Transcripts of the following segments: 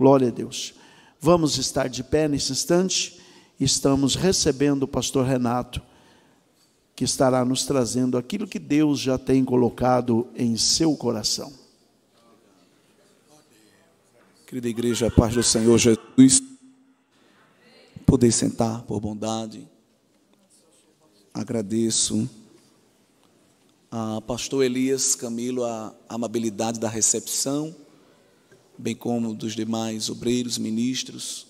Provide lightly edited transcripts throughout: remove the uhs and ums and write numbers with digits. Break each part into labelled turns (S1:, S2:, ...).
S1: Glória a Deus. Vamos estar de pé nesse instante. Estamos recebendo o pastor Renato, que estará nos trazendo aquilo que Deus já tem colocado em seu coração.
S2: Querida igreja, a paz do Senhor Jesus. Poder sentar por bondade. Agradeço a pastor Elias Camilo a amabilidade da recepção, bem como dos demais obreiros, ministros,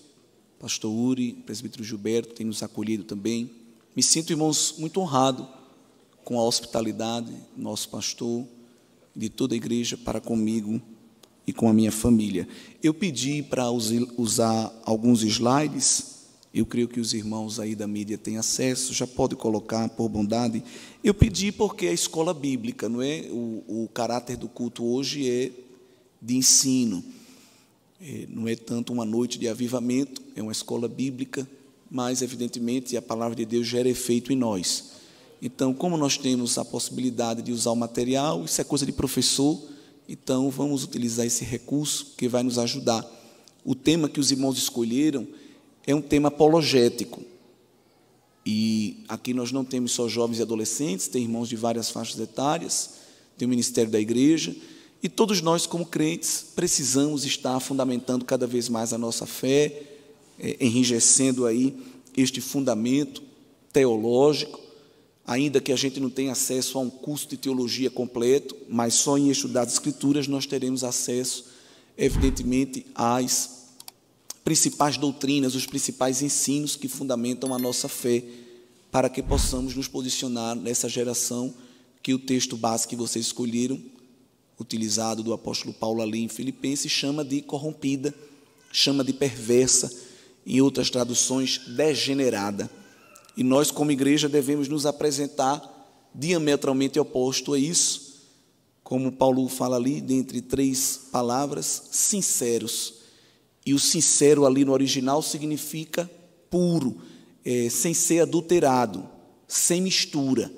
S2: pastor Uri, presbítero Gilberto, tem nos acolhido também. Me sinto, irmãos, muito honrado com a hospitalidade do nosso pastor e de toda a igreja para comigo e com a minha família. Eu pedi para usar alguns slides. Eu creio que os irmãos aí da mídia têm acesso, já pode colocar por bondade. Eu pedi porque a escola bíblica, não é? O caráter do culto hoje é de ensino. Não é tanto uma noite de avivamento, é uma escola bíblica, mas, evidentemente, a palavra de Deus gera efeito em nós. Então, como nós temos a possibilidade de usar o material, isso é coisa de professor, então vamos utilizar esse recurso que vai nos ajudar. O tema que os irmãos escolheram é um tema apologético. E aqui nós não temos só jovens e adolescentes, tem irmãos de várias faixas etárias, tem o ministério da igreja, e todos nós, como crentes, precisamos estar fundamentando cada vez mais a nossa fé, enrijecendo aí este fundamento teológico, ainda que a gente não tenha acesso a um curso de teologia completo, mas só em estudar as Escrituras nós teremos acesso, evidentemente, às principais doutrinas, os principais ensinos que fundamentam a nossa fé, para que possamos nos posicionar nessa geração que o texto básico que vocês escolheram, utilizado do apóstolo Paulo ali em Filipenses, chama de corrompida, chama de perversa, em outras traduções, degenerada. E nós, como igreja, devemos nos apresentar diametralmente oposto a isso, como Paulo fala ali, dentre três palavras, sinceros. E o sincero ali no original significa puro, sem ser adulterado, sem mistura.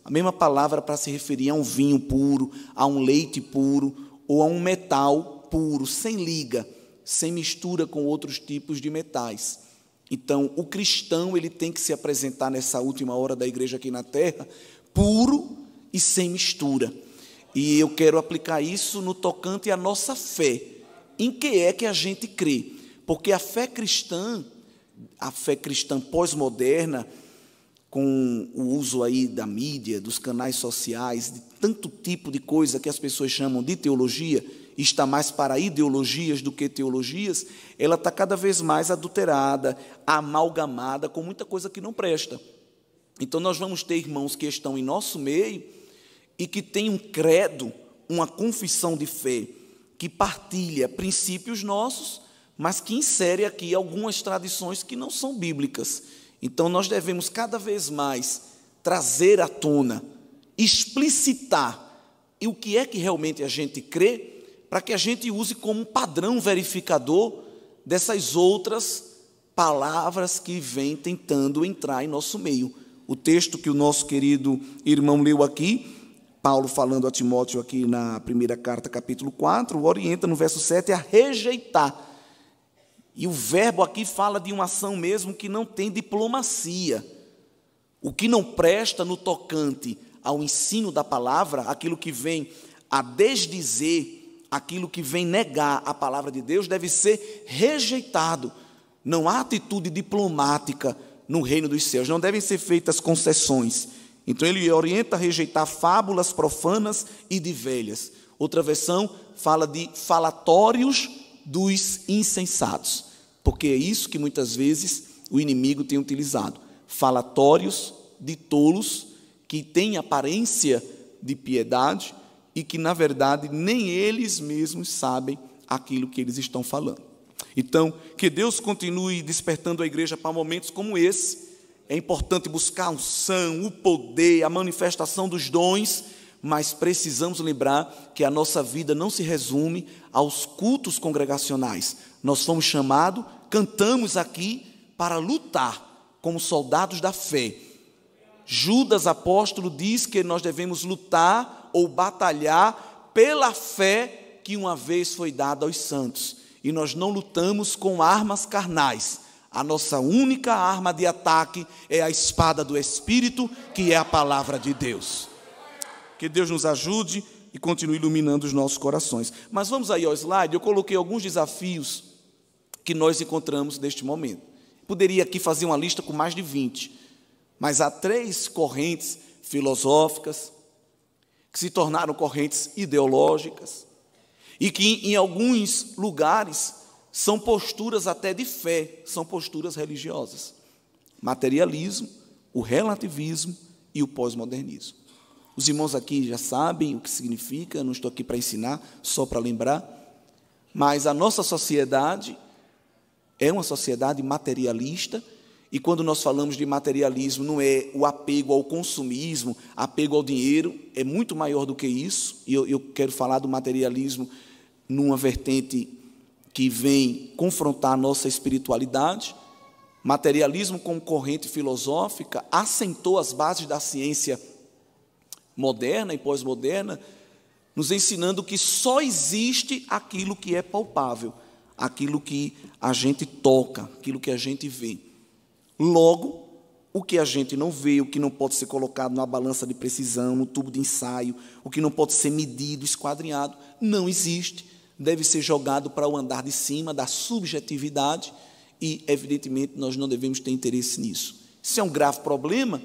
S2: A mesma palavra para se referir a um vinho puro, a um leite puro, ou a um metal puro, sem liga, sem mistura com outros tipos de metais. Então, o cristão ele tem que se apresentar nessa última hora da igreja aqui na terra, puro e sem mistura. E eu quero aplicar isso no tocante à nossa fé. Em que é que a gente crê? Porque a fé cristã pós-moderna, com o uso aí da mídia, dos canais sociais, de tanto tipo de coisa que as pessoas chamam de teologia, está mais para ideologias do que teologias, ela está cada vez mais adulterada, amalgamada com muita coisa que não presta. Então nós vamos ter irmãos que estão em nosso meio e que têm um credo, uma confissão de fé, que partilha princípios nossos, mas que insere aqui algumas tradições que não são bíblicas. Então nós devemos cada vez mais trazer à tona, explicitar o que é que realmente a gente crê, para que a gente use como padrão verificador dessas outras palavras que vêm tentando entrar em nosso meio. O texto que o nosso querido irmão leu aqui, Paulo falando a Timóteo aqui na primeira carta, capítulo 4, orienta no verso 7 a rejeitar. E o verbo aqui fala de uma ação mesmo que não tem diplomacia. O que não presta no tocante ao ensino da palavra, aquilo que vem a desdizer, aquilo que vem negar a palavra de Deus, deve ser rejeitado. Não há atitude diplomática no reino dos céus, não devem ser feitas concessões. Então ele orienta a rejeitar fábulas profanas e de velhas. Outra versão fala de falatórios dos insensatos, porque é isso que muitas vezes o inimigo tem utilizado. Falatórios de tolos que têm aparência de piedade e que, na verdade, nem eles mesmos sabem aquilo que eles estão falando. Então, que Deus continue despertando a igreja para momentos como esse. É importante buscar a unção, o poder, a manifestação dos dons, mas precisamos lembrar que a nossa vida não se resume aos cultos congregacionais. Nós fomos chamados, cantamos aqui para lutar como soldados da fé. Judas, apóstolo, diz que nós devemos lutar ou batalhar pela fé que uma vez foi dada aos santos. e nós não lutamos com armas carnais. A nossa única arma de ataque é a espada do Espírito, que é a palavra de Deus. Que Deus nos ajude e continue iluminando os nossos corações. Mas vamos aí ao slide. Eu coloquei alguns desafios que nós encontramos neste momento. Poderia aqui fazer uma lista com mais de 20, mas há 3 correntes filosóficas que se tornaram correntes ideológicas e que em alguns lugares são posturas até de fé, são posturas religiosas: materialismo, o relativismo e o pós-modernismo. Os irmãos aqui já sabem o que significa, não estou aqui para ensinar, só para lembrar, mas a nossa sociedade é uma sociedade materialista, e quando nós falamos de materialismo, não é o apego ao consumismo, apego ao dinheiro, é muito maior do que isso, e eu quero falar do materialismo numa vertente que vem confrontar a nossa espiritualidade. Materialismo como corrente filosófica assentou as bases da ciência moderna e pós-moderna, nos ensinando que só existe aquilo que é palpável, aquilo que a gente toca, aquilo que a gente vê. Logo, o que a gente não vê, o que não pode ser colocado na balança de precisão, no tubo de ensaio, o que não pode ser medido, esquadrinhado, não existe, deve ser jogado para o andar de cima da subjetividade e, evidentemente, nós não devemos ter interesse nisso. Isso é um grave problema,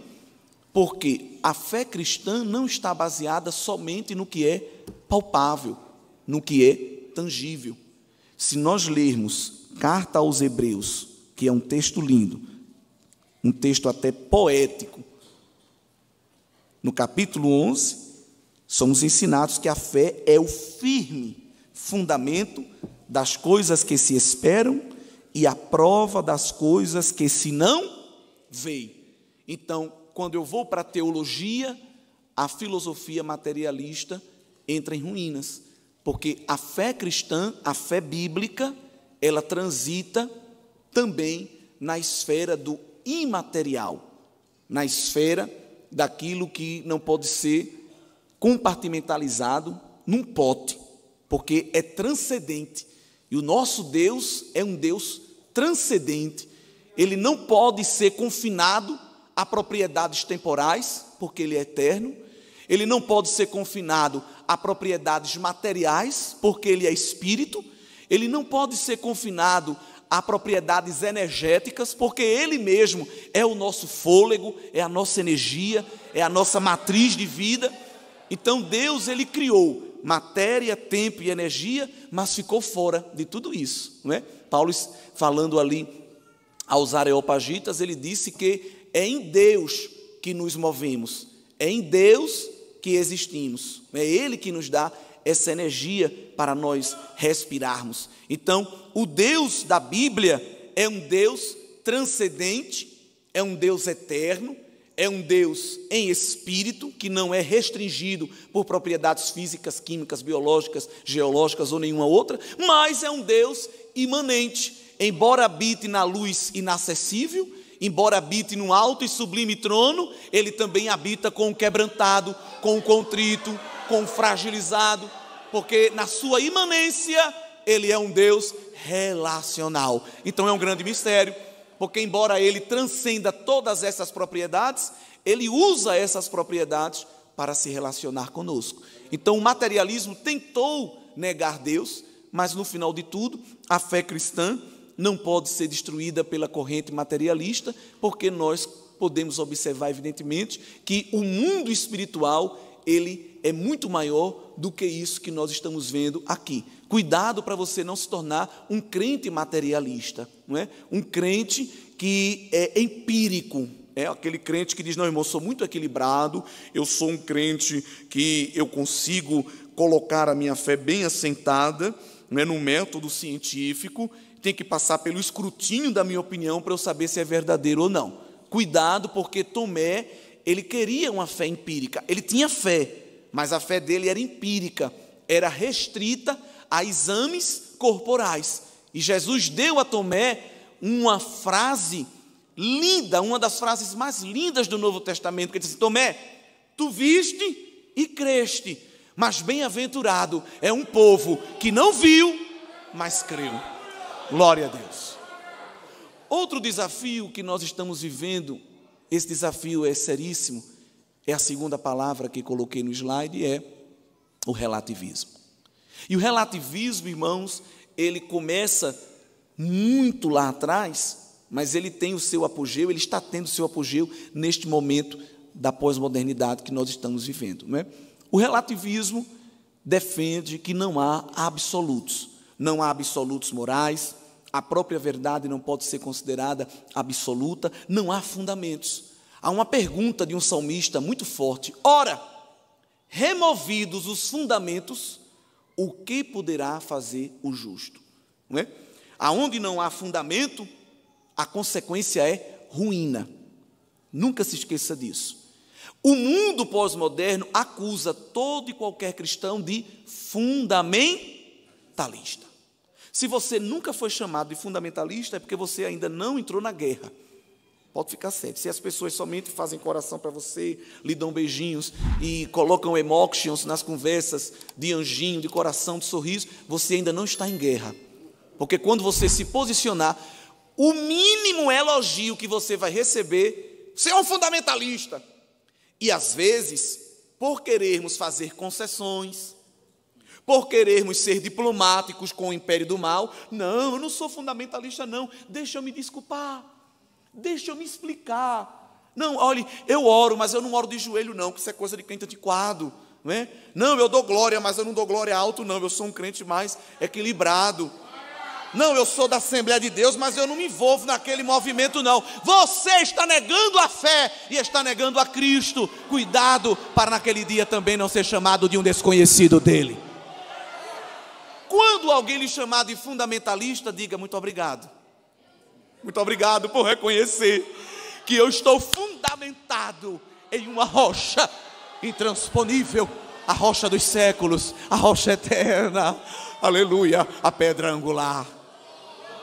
S2: porque a fé cristã não está baseada somente no que é palpável, no que é tangível. Se nós lermos Carta aos Hebreus, que é um texto lindo, um texto até poético, no capítulo 11, somos ensinados que a fé é o firme fundamento das coisas que se esperam e a prova das coisas que se não veem. Então, quando eu vou para a teologia, a filosofia materialista entra em ruínas, porque a fé cristã, a fé bíblica, ela transita também na esfera do imaterial, na esfera daquilo que não pode ser compartimentalizado num pote, porque é transcendente, e o nosso Deus é um Deus transcendente. Ele não pode ser confinado a propriedades temporais, porque Ele é eterno. Ele não pode ser confinado a propriedades materiais, porque Ele é espírito. Ele não pode ser confinado a propriedades energéticas, porque Ele mesmo é o nosso fôlego, é a nossa energia, é a nossa matriz de vida. Então Deus, Ele criou matéria, tempo e energia, mas ficou fora de tudo isso, não é? Paulo, falando ali aos areopagitas, ele disse que é em Deus que nos movemos, é em Deus que existimos, é Ele que nos dá essa energia para nós respirarmos. Então, o Deus da Bíblia é um Deus transcendente, é um Deus eterno, é um Deus em espírito, que não é restringido por propriedades físicas, químicas, biológicas, geológicas ou nenhuma outra, mas é um Deus imanente, embora habite na luz inacessível, embora habite num alto e sublime trono, Ele também habita com o quebrantado, com o contrito, com o fragilizado, porque na sua imanência Ele é um Deus relacional. Então é um grande mistério, porque embora Ele transcenda todas essas propriedades, Ele usa essas propriedades para se relacionar conosco. Então o materialismo tentou negar Deus, mas no final de tudo, a fé cristã não pode ser destruída pela corrente materialista, porque nós podemos observar, evidentemente, que o mundo espiritual, ele é muito maior do que isso que nós estamos vendo aqui. Cuidado para você não se tornar um crente materialista, não é? Um crente que é empírico, é aquele crente que diz: não, irmão, eu sou muito equilibrado, eu sou um crente que eu consigo colocar a minha fé bem assentada, não é, no método científico, tem que passar pelo escrutínio da minha opinião para eu saber se é verdadeiro ou não. Cuidado, porque Tomé, ele queria uma fé empírica, ele tinha fé, mas a fé dele era empírica, era restrita a exames corporais. E Jesus deu a Tomé uma frase linda, uma das frases mais lindas do Novo Testamento, que ele disse: Tomé, tu viste e creste, mas bem-aventurado é um povo que não viu, mas creu. Glória a Deus. Outro desafio que nós estamos vivendo, esse desafio é seríssimo, é a segunda palavra que coloquei no slide, é o relativismo. E o relativismo, irmãos, ele começa muito lá atrás, mas ele tem o seu apogeu, ele está tendo o seu apogeu neste momento da pós-modernidade que nós estamos vivendo, não é? O relativismo defende que não há absolutos. Não há absolutos morais, a própria verdade não pode ser considerada absoluta, não há fundamentos. Há uma pergunta de um salmista muito forte: ora, removidos os fundamentos, o que poderá fazer o justo? Não é? Aonde não há fundamento, a consequência é ruína. Nunca se esqueça disso. O mundo pós-moderno acusa todo e qualquer cristão de fundamentalista. Se você nunca foi chamado de fundamentalista, é porque você ainda não entrou na guerra. Pode ficar sério. Se as pessoas somente fazem coração para você, lhe dão beijinhos e colocam emotions nas conversas de anjinho, de coração, de sorriso, você ainda não está em guerra. Porque quando você se posicionar, o mínimo elogio que você vai receber, você é um fundamentalista. E às vezes, por querermos fazer concessões, por querermos ser diplomáticos com o império do mal, não, eu não sou fundamentalista não, deixa eu me desculpar, deixa eu me explicar. Não, olhe, eu oro, mas eu não oro de joelho não, porque isso é coisa de crente antiquado, não é? Não, eu dou glória, mas eu não dou glória alto não, eu sou um crente mais equilibrado. Não, eu sou da Assembleia de Deus, mas eu não me envolvo naquele movimento não. Você está negando a fé e está negando a Cristo. Cuidado para naquele dia também não ser chamado de um desconhecido dele. Quando alguém lhe chamar de fundamentalista, diga muito obrigado. Muito obrigado por reconhecer que eu estou fundamentado em uma rocha intransponível, a rocha dos séculos, a rocha eterna, aleluia, a pedra angular.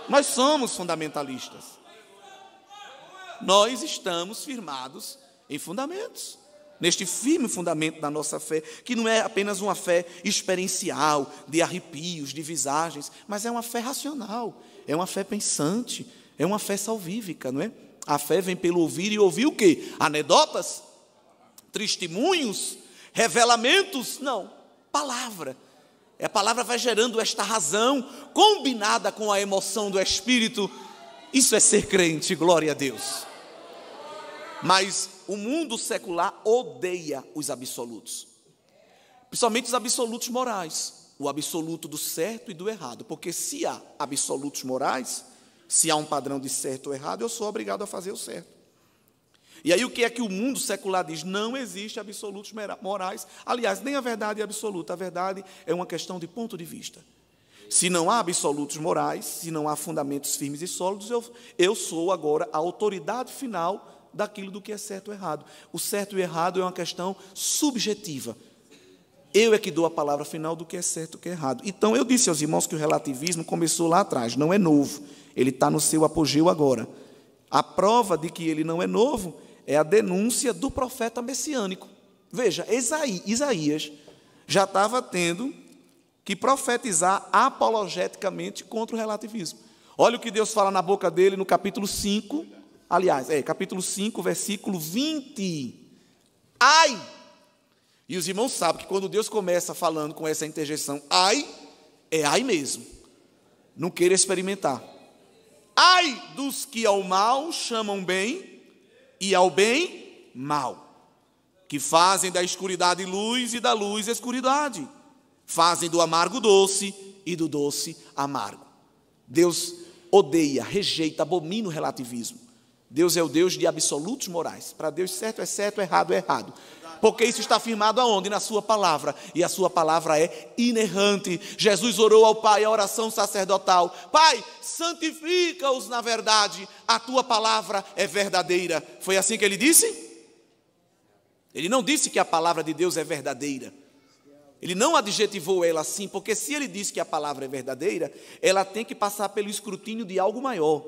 S2: Nós somos fundamentalistas. Nós estamos firmados em fundamentos, neste firme fundamento da nossa fé, que não é apenas uma fé experiencial, de arrepios, de visagens, mas é uma fé racional, é uma fé pensante, é uma fé salvífica, não é? A fé vem pelo ouvir, e ouvir o quê? Anedotas? Testemunhos? Revelamentos? Não, palavra. A palavra vai gerando esta razão, combinada com a emoção do Espírito. Isso é ser crente, glória a Deus. Mas o mundo secular odeia os absolutos, principalmente os absolutos morais, o absoluto do certo e do errado, porque se há absolutos morais, se há um padrão de certo ou errado, eu sou obrigado a fazer o certo. E aí o que é que o mundo secular diz? Não existe absolutos morais. Aliás, nem a verdade é absoluta. A verdade é uma questão de ponto de vista. Se não há absolutos morais, se não há fundamentos firmes e sólidos, eu sou agora a autoridade final daquilo do que é certo ou errado. O certo e o errado é uma questão subjetiva. Eu é que dou a palavra final do que é certo e o que é errado. Então, eu disse aos irmãos que o relativismo começou lá atrás, não é novo. Ele está no seu apogeu agora. A prova de que ele não é novo é a denúncia do profeta messiânico. Veja, Isaías já estava tendo que profetizar apologeticamente contra o relativismo. Olha o que Deus fala na boca dele no capítulo 5, capítulo 5, versículo 20. Ai! E os irmãos sabem que quando Deus começa falando com essa interjeição, ai, é ai mesmo. Não queira experimentar. Ai dos que ao mal chamam bem, e ao bem, mal, que fazem da escuridade luz e da luz escuridade, fazem do amargo doce e do doce amargo. Deus odeia, rejeita, abomina o relativismo. Deus é o Deus de absolutos morais. Para Deus certo, errado é errado. Porque isso está afirmado aonde? Na sua palavra. E a sua palavra é inerrante. Jesus orou ao Pai a oração sacerdotal: Pai, santifica-os na verdade, a tua palavra é verdadeira. Foi assim que ele disse? Ele não disse que a palavra de Deus é verdadeira. Ele não adjetivou ela assim, porque se ele diz que a palavra é verdadeira, ela tem que passar pelo escrutínio de algo maior.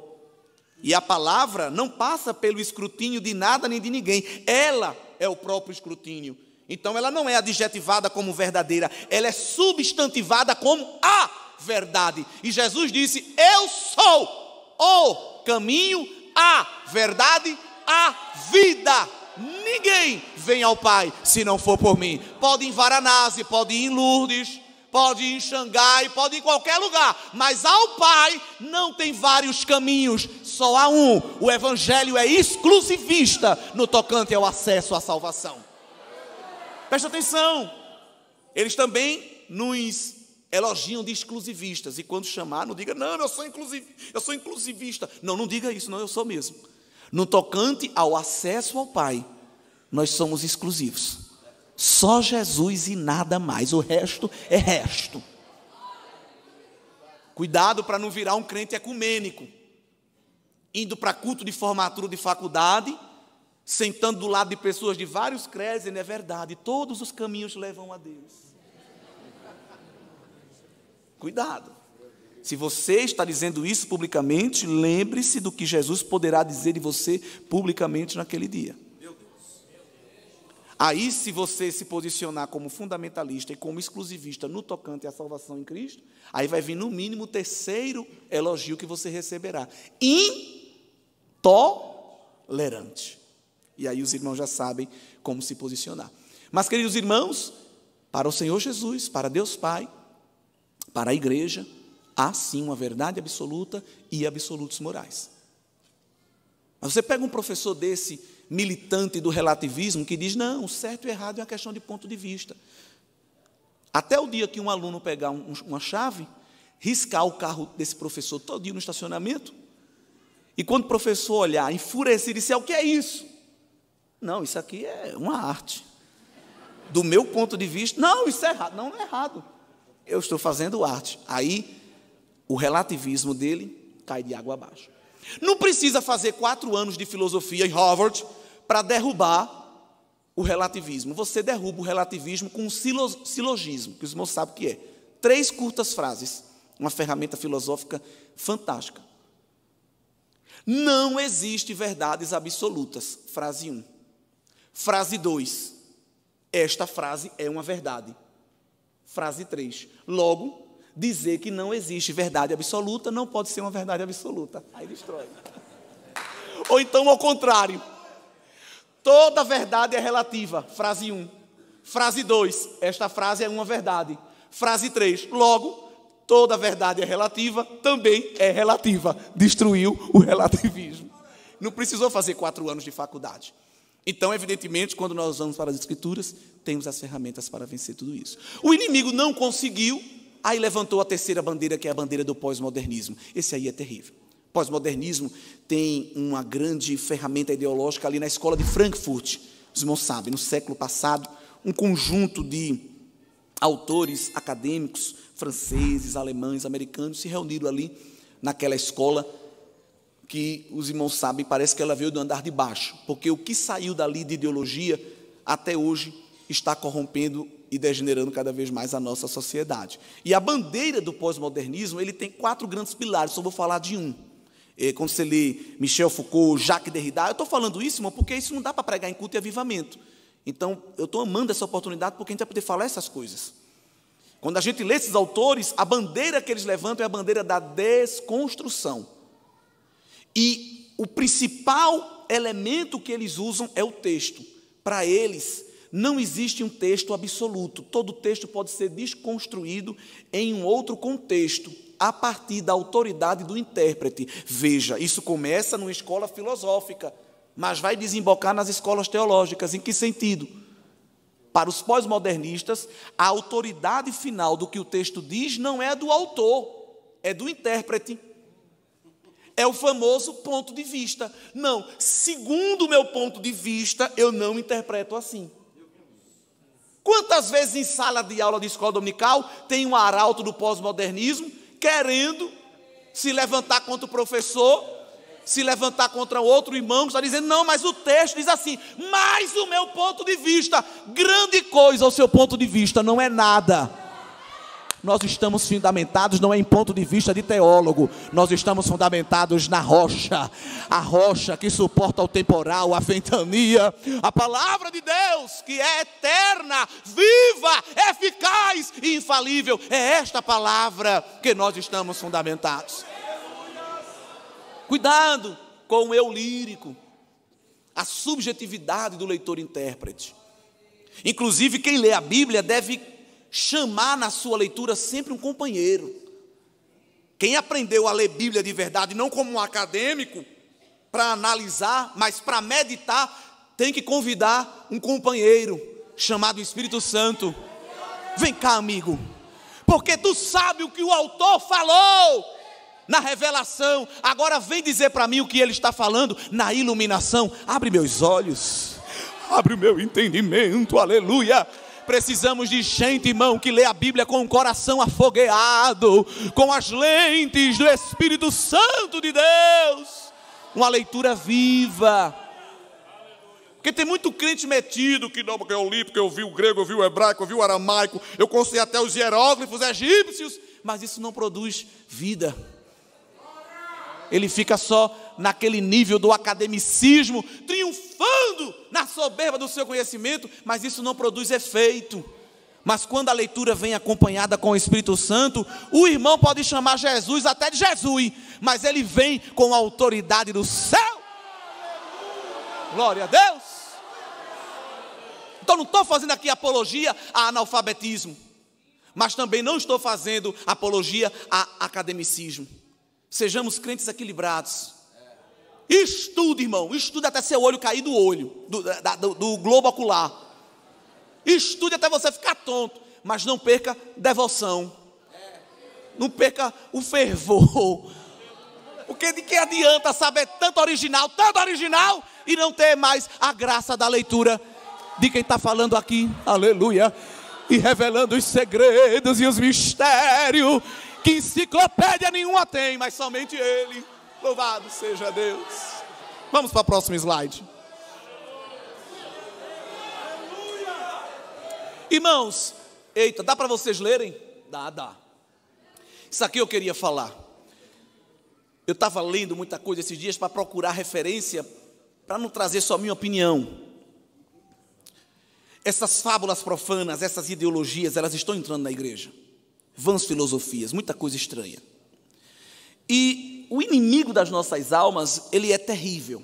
S2: E a palavra não passa pelo escrutínio de nada nem de ninguém. Ela é o próprio escrutínio. Então ela não é adjetivada como verdadeira, ela é substantivada como a verdade. E Jesus disse: eu sou o caminho, a verdade, a vida. Ninguém vem ao Pai se não for por mim. Pode ir em Varanasi, pode ir em Lourdes, pode ir em Xangai, pode ir em qualquer lugar, mas ao Pai não tem vários caminhos, só há um. O Evangelho é exclusivista no tocante ao acesso à salvação. Presta atenção, eles também nos elogiam de exclusivistas, e quando chamar, não diga, não, eu sou inclusivista. Não diga isso, não, eu sou mesmo. No tocante ao acesso ao Pai, nós somos exclusivos. Só Jesus e nada mais, o resto é resto. Cuidado para não virar um crente ecumênico, indo para culto de formatura de faculdade, sentando do lado de pessoas de vários credos, e não é verdade, todos os caminhos levam a Deus. Cuidado. Se você está dizendo isso publicamente, lembre-se do que Jesus poderá dizer de você publicamente naquele dia. Aí, se você se posicionar como fundamentalista e como exclusivista no tocante à salvação em Cristo, aí vai vir no mínimo o terceiro elogio que você receberá: intolerante. E aí os irmãos já sabem como se posicionar. Mas, queridos irmãos, para o Senhor Jesus, para Deus Pai, para a igreja, há sim uma verdade absoluta e absolutos morais. Mas você pega um professor desse, militante do relativismo, que diz, não, o certo e o errado é uma questão de ponto de vista. Até o dia que um aluno pegar uma chave, riscar o carro desse professor todo dia no estacionamento, e quando o professor olhar, enfurecer e disser, o que é isso? Não, isso aqui é uma arte. Do meu ponto de vista, não, isso é errado. Não é errado. Eu estou fazendo arte. Aí, o relativismo dele cai de água abaixo. Não precisa fazer 4 anos de filosofia em Harvard para derrubar o relativismo. Você derruba o relativismo com um silogismo, que os irmãos sabem o que é. 3 curtas frases, uma ferramenta filosófica fantástica. Não existe verdades absolutas. Frase 1. Frase 2. Esta frase é uma verdade. Frase 3. Logo, dizer que não existe verdade absoluta não pode ser uma verdade absoluta. Aí destrói. Ou então, ao contrário. Toda verdade é relativa. Frase 1. Frase 2. Esta frase é uma verdade. Frase 3. Logo, toda verdade é relativa, também é relativa. Destruiu o relativismo. Não precisou fazer 4 anos de faculdade. Então, evidentemente, quando nós vamos para as Escrituras, temos as ferramentas para vencer tudo isso. O inimigo não conseguiu, aí levantou a terceira bandeira, que é a bandeira do pós-modernismo. Esse aí é terrível. Pós-modernismo tem uma grande ferramenta ideológica ali na escola de Frankfurt. Os irmãos sabem, no século passado, um conjunto de autores acadêmicos, franceses, alemães, americanos, se reuniram ali naquela escola, que os irmãos sabem, parece que ela veio do andar de baixo, porque o que saiu dali de ideologia, até hoje, está corrompendo e degenerando cada vez mais a nossa sociedade. E a bandeira do pós-modernismo, ele tem 4 grandes pilares, só vou falar de um. Quando você lê Michel Foucault, Jacques Derrida, eu estou falando isso, irmão, porque isso não dá para pregar em culto e avivamento. Então, eu estou amando essa oportunidade, porque a gente vai poder falar essas coisas. Quando a gente lê esses autores, a bandeira que eles levantam é a bandeira da desconstrução. E o principal elemento que eles usam é o texto. Para eles, não existe um texto absoluto. Todo texto pode ser desconstruído em um outro contexto, a partir da autoridade do intérprete. Veja, isso começa numa escola filosófica, mas vai desembocar nas escolas teológicas. Em que sentido? Para os pós-modernistas, a autoridade final do que o texto diz não é do autor, é do intérprete. É o famoso ponto de vista. Não, segundo o meu ponto de vista, eu não interpreto assim. Quantas vezes em sala de aula de escola dominical tem um arauto do pós-modernismo querendo se levantar contra o professor, se levantar contra outro irmão que está dizendo, não, mas o texto diz assim, mas o meu ponto de vista, grande coisa, o seu ponto de vista não é nada. Nós estamos fundamentados não é em ponto de vista de teólogo, nós estamos fundamentados na rocha, a rocha que suporta o temporal, a ventania, a palavra de Deus que é eterna, viva, eficaz e infalível. É esta palavra que nós estamos fundamentados. Cuidado com o eu lírico, a subjetividade do leitor-intérprete. Inclusive, quem lê a Bíblia deve chamar na sua leitura sempre um companheiro. Quem aprendeu a ler Bíblia de verdade, não como um acadêmico, para analisar, mas para meditar, tem que convidar um companheiro, chamado Espírito Santo. Vem cá, amigo, porque tu sabe o que o autor falou na revelação, agora vem dizer para mim o que ele está falando na iluminação. Abre meus olhos, abre o meu entendimento, aleluia. Precisamos de gente, irmão, que lê a Bíblia com o coração afogueado, com as lentes do Espírito Santo de Deus, uma leitura viva. Porque tem muito crente metido, que não, porque eu li, porque eu vi o grego, eu vi o hebraico, eu vi o aramaico, eu conheci até os hieróglifos egípcios, mas isso não produz vida. Ele fica só naquele nível do academicismo, triunfando na soberba do seu conhecimento, mas isso não produz efeito. Mas quando a leitura vem acompanhada com o Espírito Santo, o irmão pode chamar Jesus até de Jesus, mas ele vem com a autoridade do céu. Glória a Deus. Então não estou fazendo aqui apologia a analfabetismo, mas também não estou fazendo apologia a academicismo. Sejamos crentes equilibrados. Estude, irmão, estude até seu olho cair do olho, do globo ocular. Estude até você ficar tonto, mas não perca devoção. Não perca o fervor. Porque de que adianta saber tanto original, e não ter mais a graça da leitura de quem está falando aqui, aleluia, e revelando os segredos e os mistérios que enciclopédia nenhuma tem, mas somente Ele. Louvado seja Deus. Vamos para o próximo slide. Irmãos, eita, dá para vocês lerem? Dá. Isso aqui eu queria falar. Eu estava lendo muita coisa esses dias para procurar referência, para não trazer só minha opinião. Essas fábulas profanas, essas ideologias, elas estão entrando na igreja. Vãs filosofias, muita coisa estranha. E o inimigo das nossas almas, ele é terrível.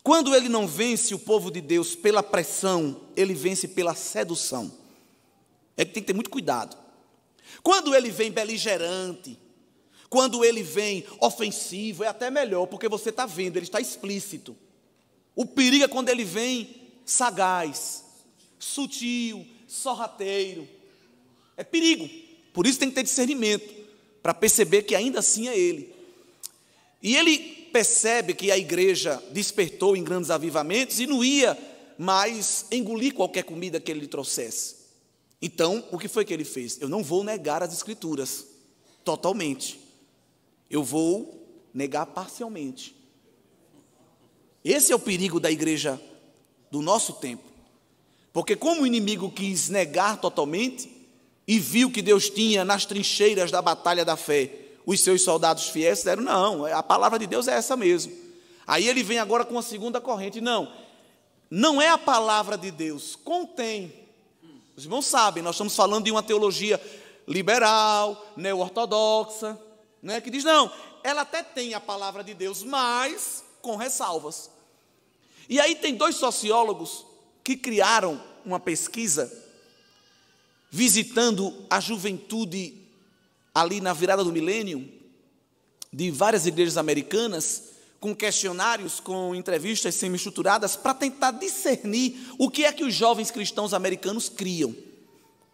S2: Quando ele não vence o povo de Deus pela pressão, ele vence pela sedução. É que tem que ter muito cuidado. Quando ele vem beligerante, quando ele vem ofensivo, é até melhor, porque você está vendo, ele está explícito. O perigo é quando ele vem sagaz, sutil, sorrateiro. É perigo. Por isso tem que ter discernimento, para perceber que ainda assim é ele. E ele percebe que a igreja despertou em grandes avivamentos e não ia mais engolir qualquer comida que ele lhe trouxesse. Então, o que foi que ele fez? Eu não vou negar as escrituras totalmente. Eu vou negar parcialmente. Esse é o perigo da igreja do nosso tempo. Porque como o inimigo quis negar totalmente e viu que Deus tinha nas trincheiras da batalha da fé os seus soldados fiéis, disseram, não, a palavra de Deus é essa mesmo. Aí ele vem agora com a segunda corrente, não é a palavra de Deus, contém. Os irmãos sabem, nós estamos falando de uma teologia liberal, neo-ortodoxa, né, que diz, não, ela até tem a palavra de Deus, mas com ressalvas. E aí tem dois sociólogos que criaram uma pesquisa visitando a juventude ali na virada do milênio de várias igrejas americanas, com questionários, com entrevistas semi-estruturadas, para tentar discernir o que é que os jovens cristãos americanos criam,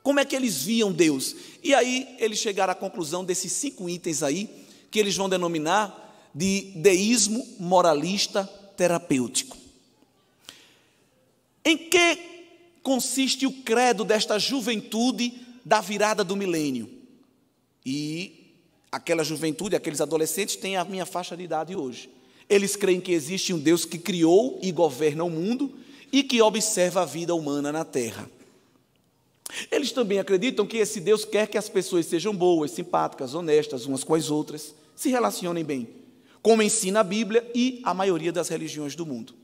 S2: como é que eles viam Deus. E aí eles chegaram à conclusão desses 5 itens aí, que eles vão denominar de deísmo moralista terapêutico. Em que consiste o credo desta juventude da virada do milênio? E aquela juventude, aqueles adolescentes têm a minha faixa de idade hoje. Eles creem que existe um Deus que criou e governa o mundo e que observa a vida humana na terra. Eles também acreditam que esse Deus quer que as pessoas sejam boas, simpáticas, honestas umas com as outras, se relacionem bem, como ensina a Bíblia e a maioria das religiões do mundo.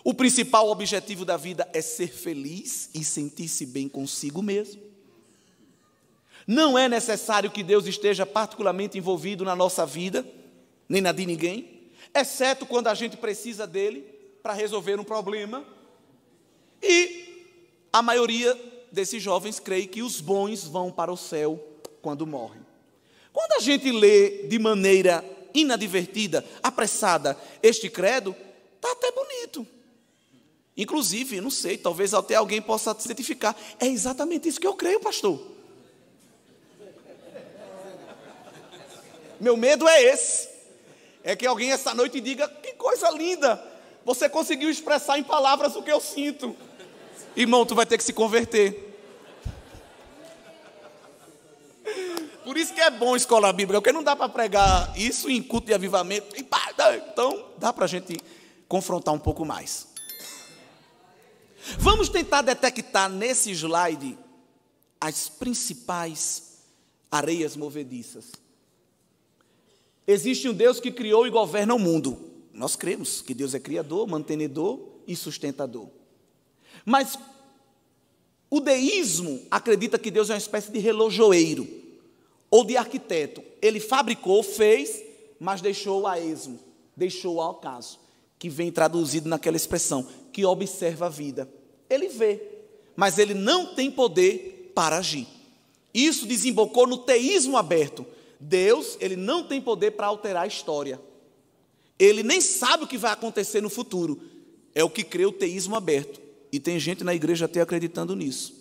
S2: O principal objetivo da vida é ser feliz e sentir-se bem consigo mesmo. Não é necessário que Deus esteja particularmente envolvido na nossa vida, nem na de ninguém, exceto quando a gente precisa dele para resolver um problema. E a maioria desses jovens crê que os bons vão para o céu quando morrem. Quando a gente lê de maneira inadvertida, apressada, este credo, está até bonito. Inclusive, não sei, talvez até alguém possa se identificar. É exatamente isso que eu creio, pastor. Meu medo é esse. É que alguém essa noite diga, que coisa linda, você conseguiu expressar em palavras o que eu sinto. Irmão, tu vai ter que se converter. Por isso que é bom escola bíblica, porque não dá para pregar isso em culto de avivamento. Então, dá para a gente confrontar um pouco mais. Vamos tentar detectar nesse slide as principais areias movediças. Existe um Deus que criou e governa o mundo. Nós cremos que Deus é criador, mantenedor e sustentador. Mas o deísmo acredita que Deus é uma espécie de relojoeiro ou de arquiteto. Ele fabricou, fez, mas deixou a esmo, deixou ao acaso, que vem traduzido naquela expressão, que observa a vida. Ele vê, mas ele não tem poder para agir. Isso desembocou no teísmo aberto. Deus, ele não tem poder para alterar a história. Ele nem sabe o que vai acontecer no futuro. É o que crê o teísmo aberto. E tem gente na igreja até acreditando nisso.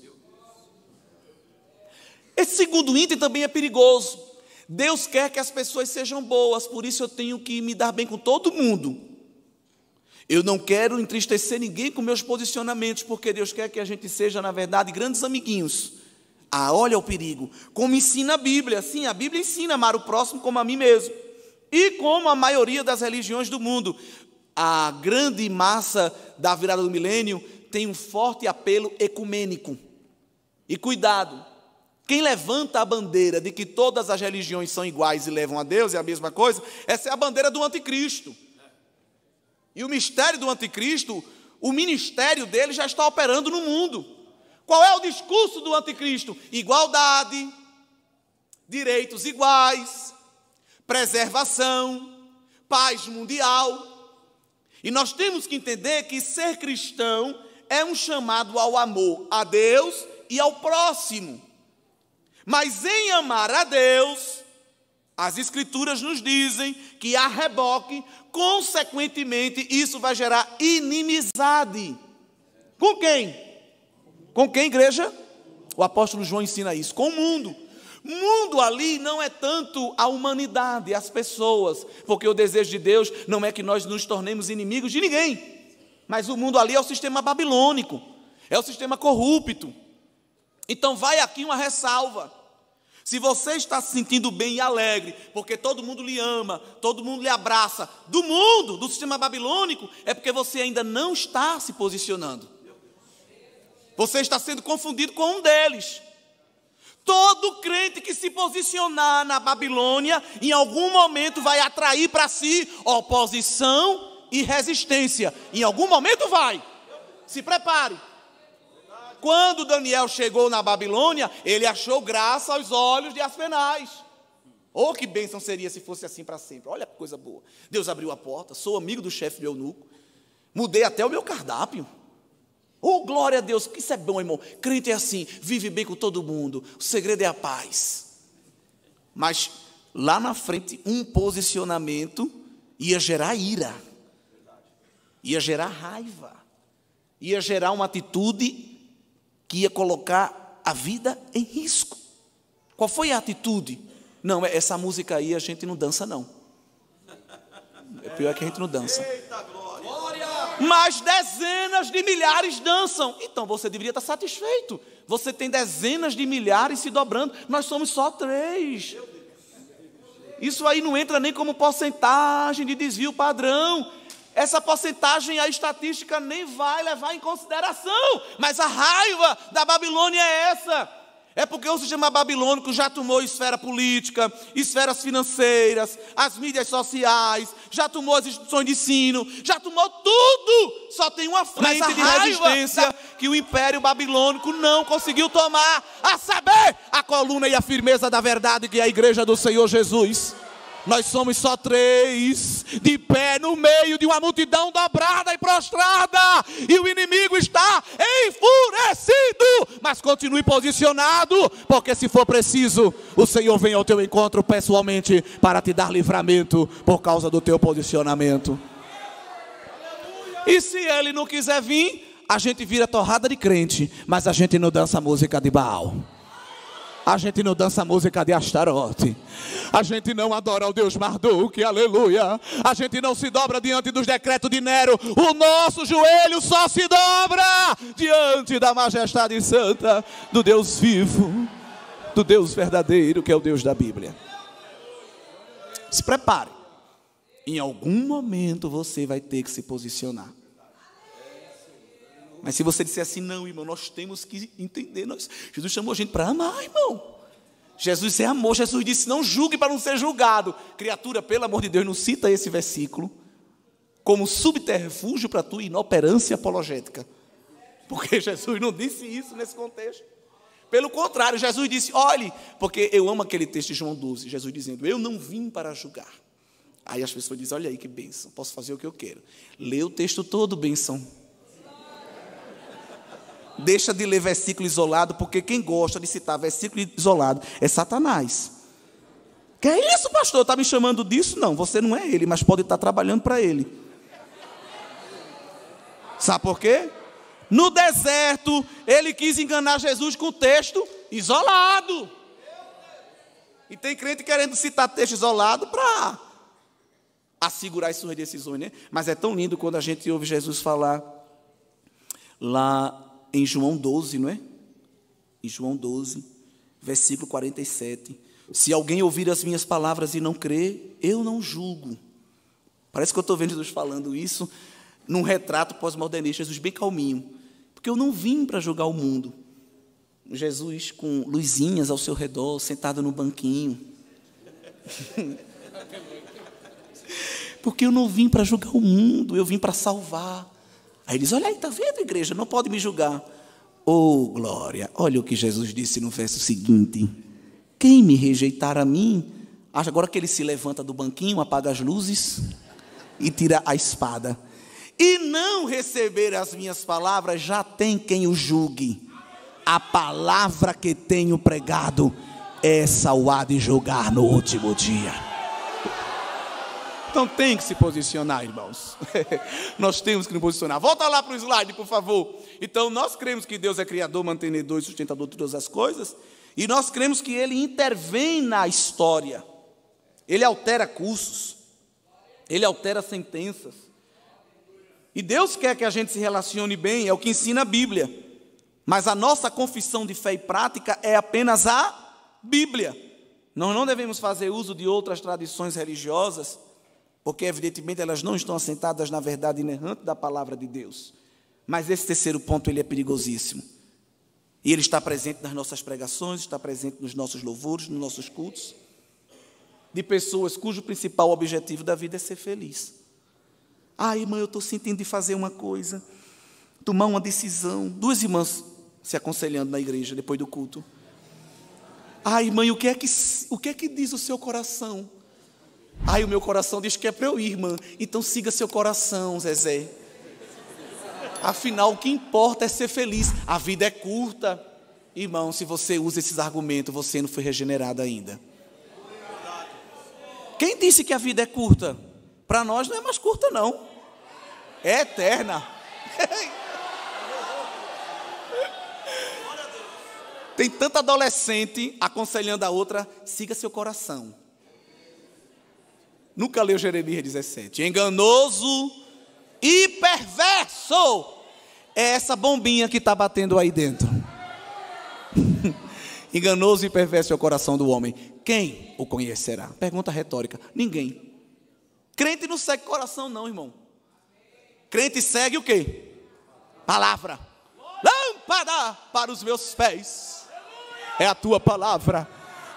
S2: Esse segundo item também é perigoso. Deus quer que as pessoas sejam boas, por isso eu tenho que me dar bem com todo mundo. Eu não quero entristecer ninguém com meus posicionamentos, porque Deus quer que a gente seja, na verdade, grandes amiguinhos. Ah, olha o perigo. Como ensina a Bíblia. Sim, a Bíblia ensina a amar o próximo como a mim mesmo. E como a maioria das religiões do mundo. A grande massa da virada do milênio tem um forte apelo ecumênico. E cuidado, quem levanta a bandeira de que todas as religiões são iguais e levam a Deus, é a mesma coisa, essa é a bandeira do anticristo. E o mistério do anticristo, o ministério dele já está operando no mundo. Qual é o discurso do anticristo? Igualdade, direitos iguais, preservação, paz mundial. E nós temos que entender que ser cristão é um chamado ao amor a Deus e ao próximo. Mas em amar a Deus, as Escrituras nos dizem que a reboque, consequentemente, isso vai gerar inimizade. Com quem? Com quem, igreja? O apóstolo João ensina isso. Com o mundo. Mundo ali não é tanto a humanidade, as pessoas, porque o desejo de Deus não é que nós nos tornemos inimigos de ninguém. Mas o mundo ali é o sistema babilônico, é o sistema corrupto. Então vai aqui uma ressalva. Se você está se sentindo bem e alegre, porque todo mundo lhe ama, todo mundo lhe abraça, do mundo, do sistema babilônico, é porque você ainda não está se posicionando. Você está sendo confundido com um deles. Todo crente que se posicionar na Babilônia, em algum momento vai atrair para si oposição e resistência. Em algum momento vai. Se prepare. Quando Daniel chegou na Babilônia, ele achou graça aos olhos de Aspenaz. Oh, que bênção seria se fosse assim para sempre. Olha que coisa boa. Deus abriu a porta, sou amigo do chefe do eunuco. Mudei até o meu cardápio. Oh, glória a Deus, que isso é bom, irmão. Crente é assim, vive bem com todo mundo. O segredo é a paz. Mas lá na frente, um posicionamento ia gerar ira. Ia gerar raiva. Ia gerar uma atitude que ia colocar a vida em risco. Qual foi a atitude? Não, essa música aí a gente não dança, não. É pior que a gente não dança. Mas dezenas de milhares dançam. Então você deveria estar satisfeito. Você tem dezenas de milhares se dobrando. Nós somos só 3. Isso aí não entra nem como porcentagem de desvio padrão. Essa porcentagem, a estatística nem vai levar em consideração. Mas a raiva da Babilônia é essa. É porque o sistema babilônico já tomou esfera política, esferas financeiras, as mídias sociais, já tomou as instituições de ensino, já tomou tudo. Só tem uma frente de resistência que o império babilônico não conseguiu tomar, a saber, a coluna e a firmeza da verdade, que é a igreja do Senhor Jesus. Nós somos só 3, de pé no meio de uma multidão dobrada e prostrada, e o inimigo está enfurecido, mas continue posicionado, porque se for preciso, o Senhor vem ao teu encontro pessoalmente, para te dar livramento, por causa do teu posicionamento. E se Ele não quiser vir, a gente vira torrada de crente, mas a gente não dança música de Baal. A gente não dança música de Astarote. A gente não adora o Deus Marduk, aleluia. A gente não se dobra diante dos decretos de Nero. O nosso joelho só se dobra diante da majestade santa do Deus vivo, do Deus verdadeiro, que é o Deus da Bíblia. Se prepare. Em algum momento você vai ter que se posicionar. Mas se você disser assim, não, irmão, nós temos que entender, Jesus chamou a gente para amar, irmão. Jesus é amor, Jesus disse, não julgue para não ser julgado. Criatura, pelo amor de Deus, não cita esse versículo como subterfúgio para a tua inoperância apologética. Porque Jesus não disse isso nesse contexto. Pelo contrário, Jesus disse, olhe, porque eu amo aquele texto de João 12, Jesus dizendo, eu não vim para julgar. Aí as pessoas dizem, olha aí que bênção, posso fazer o que eu quero. Lê o texto todo, bênção. Deixa de ler versículo isolado, porque quem gosta de citar versículo isolado é Satanás. Que é isso, pastor? Está me chamando disso? Não, você não é ele, mas pode estar trabalhando para ele. Sabe por quê? No deserto, ele quis enganar Jesus com texto isolado. E tem crente querendo citar texto isolado para assegurar as suas decisões, né? Mas é tão lindo quando a gente ouve Jesus falar lá em João 12, não é? Em João 12, versículo 47. Se alguém ouvir as minhas palavras e não crer, eu não julgo. Parece que eu estou vendo Jesus falando isso num retrato pós-modernista, Jesus bem calminho. Porque eu não vim para julgar o mundo. Jesus com luzinhas ao seu redor, sentado no banquinho. Porque eu não vim para julgar o mundo, eu vim para salvar. Aí ele diz, olha aí, está vendo, igreja? Não pode me julgar. Oh, glória, olha o que Jesus disse no verso seguinte. Quem me rejeitar a mim, agora que ele se levanta do banquinho, apaga as luzes e tira a espada. E não receber as minhas palavras, já tem quem o julgue. A palavra que tenho pregado, essa o há de julgar no último dia. Então tem que se posicionar, irmãos. Nós temos que nos posicionar. Volta lá para o slide, por favor. Então nós cremos que Deus é criador, mantenedor e sustentador de todas as coisas. E nós cremos que Ele intervém na história. Ele altera cursos. Ele altera sentenças. E Deus quer que a gente se relacione bem, é o que ensina a Bíblia. Mas a nossa confissão de fé e prática é apenas a Bíblia. Nós não devemos fazer uso de outras tradições religiosas, porque evidentemente elas não estão assentadas na verdade inerrante da palavra de Deus. Mas esse terceiro ponto, ele é perigosíssimo. E ele está presente nas nossas pregações, está presente nos nossos louvores, nos nossos cultos, de pessoas cujo principal objetivo da vida é ser feliz. Ah, irmã, eu estou sentindo de fazer uma coisa, tomar uma decisão. 2 irmãs se aconselhando na igreja depois do culto. Ah, irmã, o que é que diz o seu coração? Ai, o meu coração diz que é para eu ir, irmã. Então siga seu coração, Zezé. Afinal, o que importa é ser feliz. A vida é curta. Irmão, se você usa esses argumentos, você não foi regenerado ainda. Quem disse que a vida é curta? Para nós não é mais curta, não. É eterna. Tem tanta adolescente aconselhando a outra, siga seu coração. Nunca leu Jeremias 17. Enganoso e perverso é essa bombinha que está batendo aí dentro. Enganoso e perverso é o coração do homem. Quem o conhecerá? Pergunta retórica. Ninguém. Crente não segue coração não, irmão. Crente segue o quê? Palavra. Lâmpada para os meus pés é a tua palavra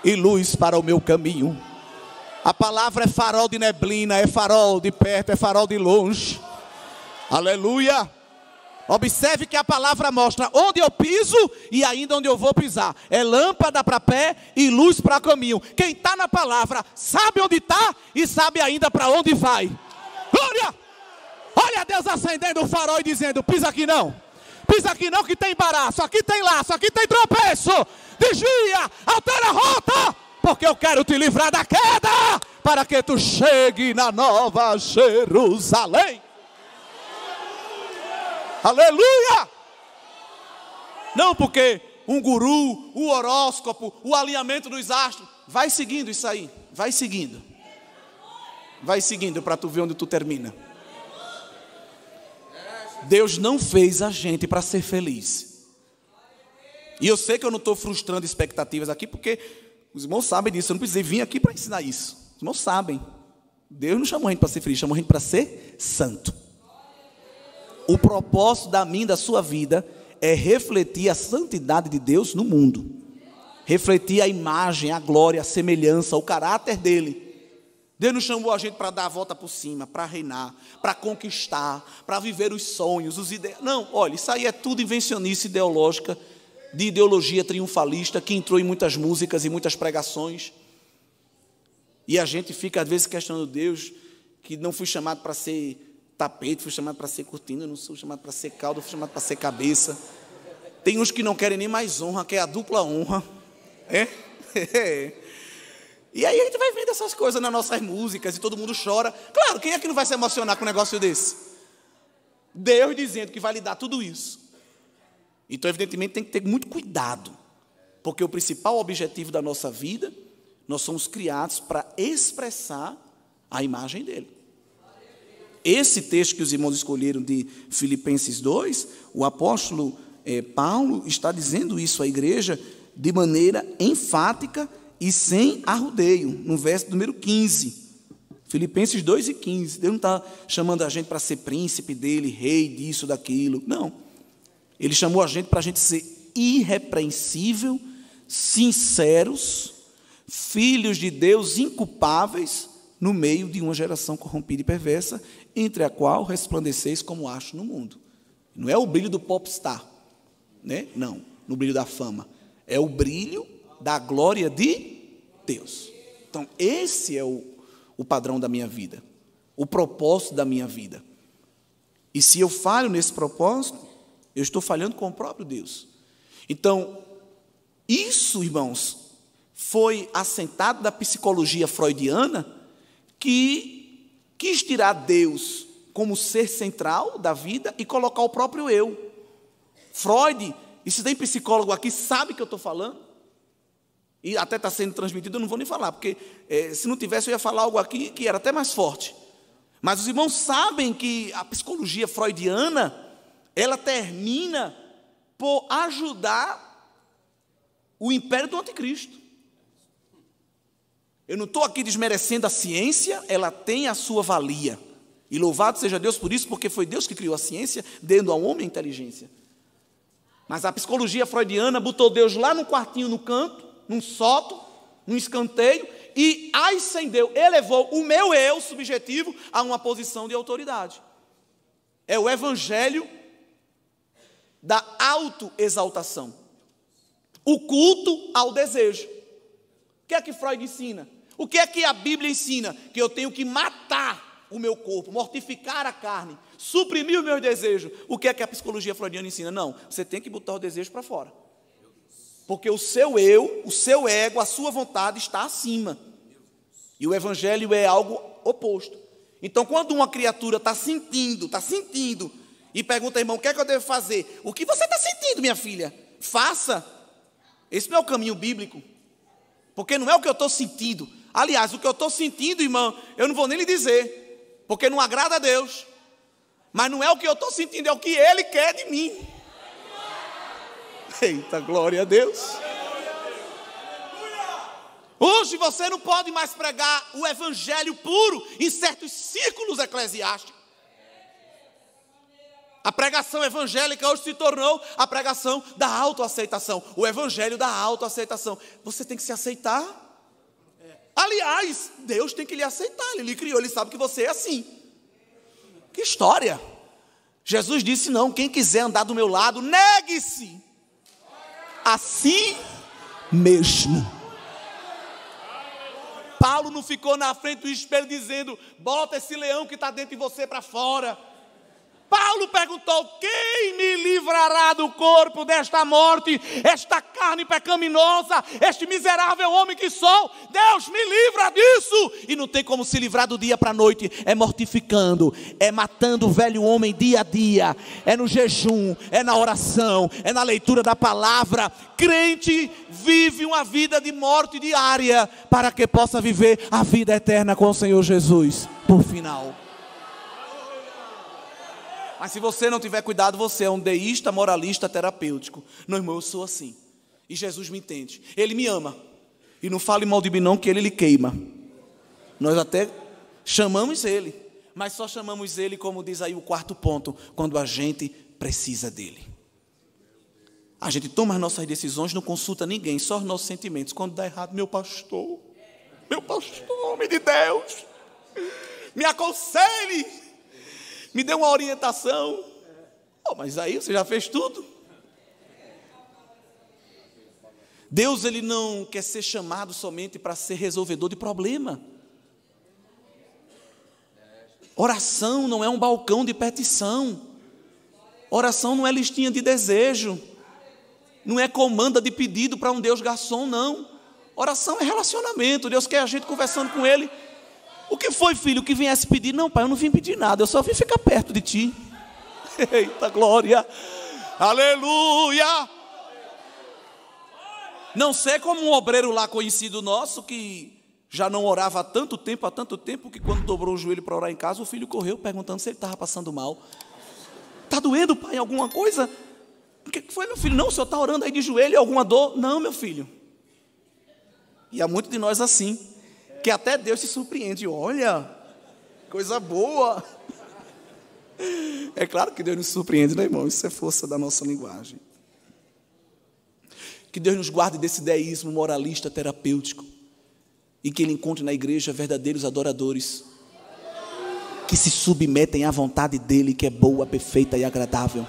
S2: e luz para o meu caminho. A palavra é farol de neblina, é farol de perto, é farol de longe. Aleluia.
S3: Observe que a palavra mostra onde eu piso e ainda onde eu vou pisar. É lâmpada para pé e luz para caminho. Quem está na palavra sabe onde está e sabe ainda para onde vai. Glória! Olha Deus acendendo o farol e dizendo: pisa aqui não que tem embaraço, aqui tem laço, aqui tem tropeço. Desvia, altera a rota, porque eu quero te livrar da queda, para que tu chegue na nova Jerusalém. Aleluia! Não porque um guru, o horóscopo, o alinhamento dos astros. Vai seguindo isso aí, vai seguindo. Vai seguindo para tu ver onde tu termina. Deus não fez a gente para ser feliz. E eu sei que eu não estou frustrando expectativas aqui, porque os irmãos sabem disso. Eu não precisei vir aqui para ensinar isso. Os irmãos sabem. Deus não chamou a gente para ser feliz, chamou a gente para ser santo. O propósito da minha e da sua vida é refletir a santidade de Deus no mundo. Refletir a imagem, a glória, a semelhança, o caráter dele. Deus não chamou a gente para dar a volta por cima, para reinar, para conquistar, para viver os sonhos, os ideais. Não, olha, isso aí é tudo invencionice ideológica, de ideologia triunfalista, que entrou em muitas músicas e muitas pregações. E a gente fica às vezes questionando Deus, que não fui chamado para ser tapete, fui chamado para ser cortina, não sou chamado para ser cauda, fui chamado para ser cabeça. Tem uns que não querem nem mais honra, que é a dupla honra. E aí a gente vai vendo essas coisas nas nossas músicas e todo mundo chora. Claro, quem é que não vai se emocionar com um negócio desse? Deus dizendo que vai lhe dar tudo isso. Então, evidentemente, tem que ter muito cuidado, porque o principal objetivo da nossa vida, nós somos criados para expressar a imagem dele. Esse texto que os irmãos escolheram de Filipenses 2, o apóstolo Paulo está dizendo isso à igreja de maneira enfática e sem arrudeio, no verso número 15. Filipenses 2 e 15. Deus não está chamando a gente para ser príncipe dele, rei disso, daquilo. Não. Ele chamou a gente para a gente ser irrepreensível, sinceros, filhos de Deus inculpáveis, no meio de uma geração corrompida e perversa, entre a qual resplandeceis como astros no mundo. Não é o brilho do popstar, né? Não, no brilho da fama. É o brilho da glória de Deus. Então, esse é o padrão da minha vida, o propósito da minha vida. E se eu falho nesse propósito, eu estou falhando com o próprio Deus. Então, isso, irmãos, foi assentado da psicologia freudiana, que quis tirar Deus como ser central da vida e colocar o próprio eu. Freud, e se tem psicólogo aqui, sabe o que eu estou falando? E até está sendo transmitido, eu não vou nem falar, porque se não tivesse eu ia falar algo aqui que era até mais forte. Mas os irmãos sabem que a psicologia freudiana, ela termina por ajudar o império do anticristo. Eu não estou aqui desmerecendo a ciência, ela tem a sua valia. E louvado seja Deus por isso, porque foi Deus que criou a ciência, dando ao homem a inteligência. Mas a psicologia freudiana botou Deus lá no quartinho, no canto, num sótão, num escanteio, e ascendeu, elevou o meu eu subjetivo a uma posição de autoridade. É o evangelho da autoexaltação. O culto ao desejo. O que é que Freud ensina? O que é que a Bíblia ensina? Que eu tenho que matar o meu corpo, mortificar a carne, suprimir os meus desejos. O que é que a psicologia freudiana ensina? Não, você tem que botar o desejo para fora. Porque o seu eu, o seu ego, a sua vontade está acima. E o evangelho é algo oposto. Então, quando uma criatura está sentindo, e pergunta, irmão, o que é que eu devo fazer? O que você está sentindo, minha filha? Faça. Esse não é o caminho bíblico. Porque não é o que eu estou sentindo. Aliás, o que eu estou sentindo, irmão, eu não vou nem lhe dizer, porque não agrada a Deus. Mas não é o que eu estou sentindo, é o que Ele quer de mim. Eita, glória a Deus. Hoje você não pode mais pregar o evangelho puro em certos círculos eclesiásticos. A pregação evangélica hoje se tornou a pregação da autoaceitação. O evangelho da autoaceitação. Você tem que se aceitar. Aliás, Deus tem que lhe aceitar. Ele lhe criou, ele sabe que você é assim. Que história. Jesus disse: não, quem quiser andar do meu lado, negue-se a si mesmo. Paulo não ficou na frente do espelho dizendo: bota esse leão que está dentro de você para fora. Paulo perguntou: quem me livrará do corpo desta morte, esta carne pecaminosa, este miserável homem que sou? Deus me livra disso. E não tem como se livrar do dia para a noite, é mortificando, é matando o velho homem dia a dia, é no jejum, é na oração, é na leitura da palavra. Crente vive uma vida de morte diária, para que possa viver a vida eterna com o Senhor Jesus, por final. Mas se você não tiver cuidado, você é um deísta, moralista, terapêutico. Não, irmão, eu sou assim. E Jesus me entende. Ele me ama. E não fale mal de mim não, que ele lhe queima. Nós até chamamos ele. Mas só chamamos ele, como diz aí o quarto ponto, quando a gente precisa dele. A gente toma as nossas decisões, não consulta ninguém, só os nossos sentimentos. Quando dá errado, meu pastor, homem de Deus, me aconselhe. Me deu uma orientação. Oh, mas aí você já fez tudo. Deus, ele não quer ser chamado somente para ser resolvedor de problema. Oração não é um balcão de petição. Oração não é listinha de desejo. Não é comanda de pedido para um Deus garçom, não. Oração é relacionamento. Deus quer a gente conversando com ele. O que foi, filho, que viesse pedir? Não, pai, eu não vim pedir nada, eu só vim ficar perto de ti. Eita glória, aleluia. Não sei como um obreiro lá conhecido nosso, que já não orava há tanto tempo, que quando dobrou o joelho para orar em casa, o filho correu perguntando se ele estava passando mal. Está doendo, pai, alguma coisa? O que foi, meu filho? Não, o senhor está orando aí de joelho, alguma dor? Não, meu filho. E há muito de nós assim, que até Deus se surpreende. Olha, coisa boa. É claro que Deus nos surpreende, né, irmão? Isso é força da nossa linguagem. Que Deus nos guarde desse deísmo moralista terapêutico e que Ele encontre na igreja verdadeiros adoradores que se submetem à vontade dEle, que é boa, perfeita e agradável.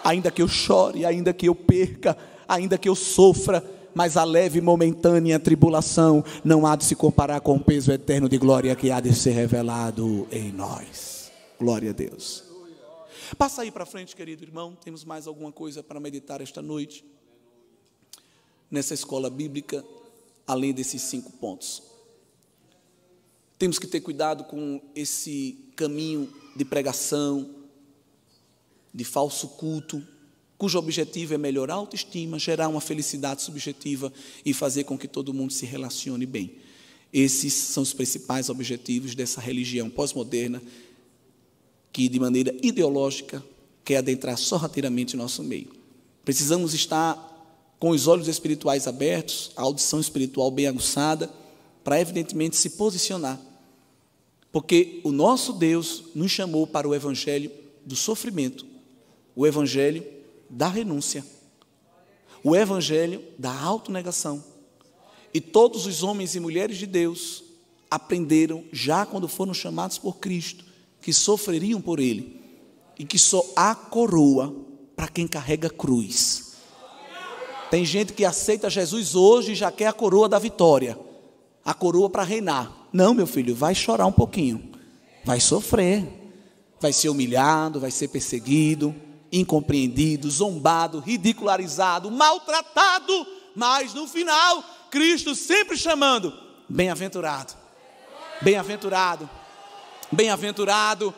S3: Ainda que eu chore, ainda que eu perca, ainda que eu sofra, mas a leve e momentânea tribulação não há de se comparar com o peso eterno de glória que há de ser revelado em nós. Glória a Deus. Passa aí para frente, querido irmão. Temos mais alguma coisa para meditar esta noite nessa escola bíblica, além desses 5 pontos. Temos que ter cuidado com esse caminho de pregação, de falso culto, cujo objetivo é melhorar a autoestima, gerar uma felicidade subjetiva e fazer com que todo mundo se relacione bem. Esses são os principais objetivos dessa religião pós-moderna, que de maneira ideológica quer adentrar sorrateiramente o nosso meio. Precisamos estar com os olhos espirituais abertos, a audição espiritual bem aguçada, para evidentemente se posicionar. Porque o nosso Deus nos chamou para o evangelho do sofrimento, o evangelho da renúncia, o evangelho da autonegação. E todos os homens e mulheres de Deus aprenderam, já quando foram chamados por Cristo, que sofreriam por Ele, e que só há coroa para quem carrega cruz. Tem gente que aceita Jesus hoje e já quer a coroa da vitória, a coroa para reinar. Não, meu filho, vai chorar um pouquinho, vai sofrer, vai ser humilhado, vai ser perseguido, incompreendido, zombado, ridicularizado, maltratado, mas no final, Cristo sempre chamando: bem-aventurado, bem-aventurado, bem-aventurado.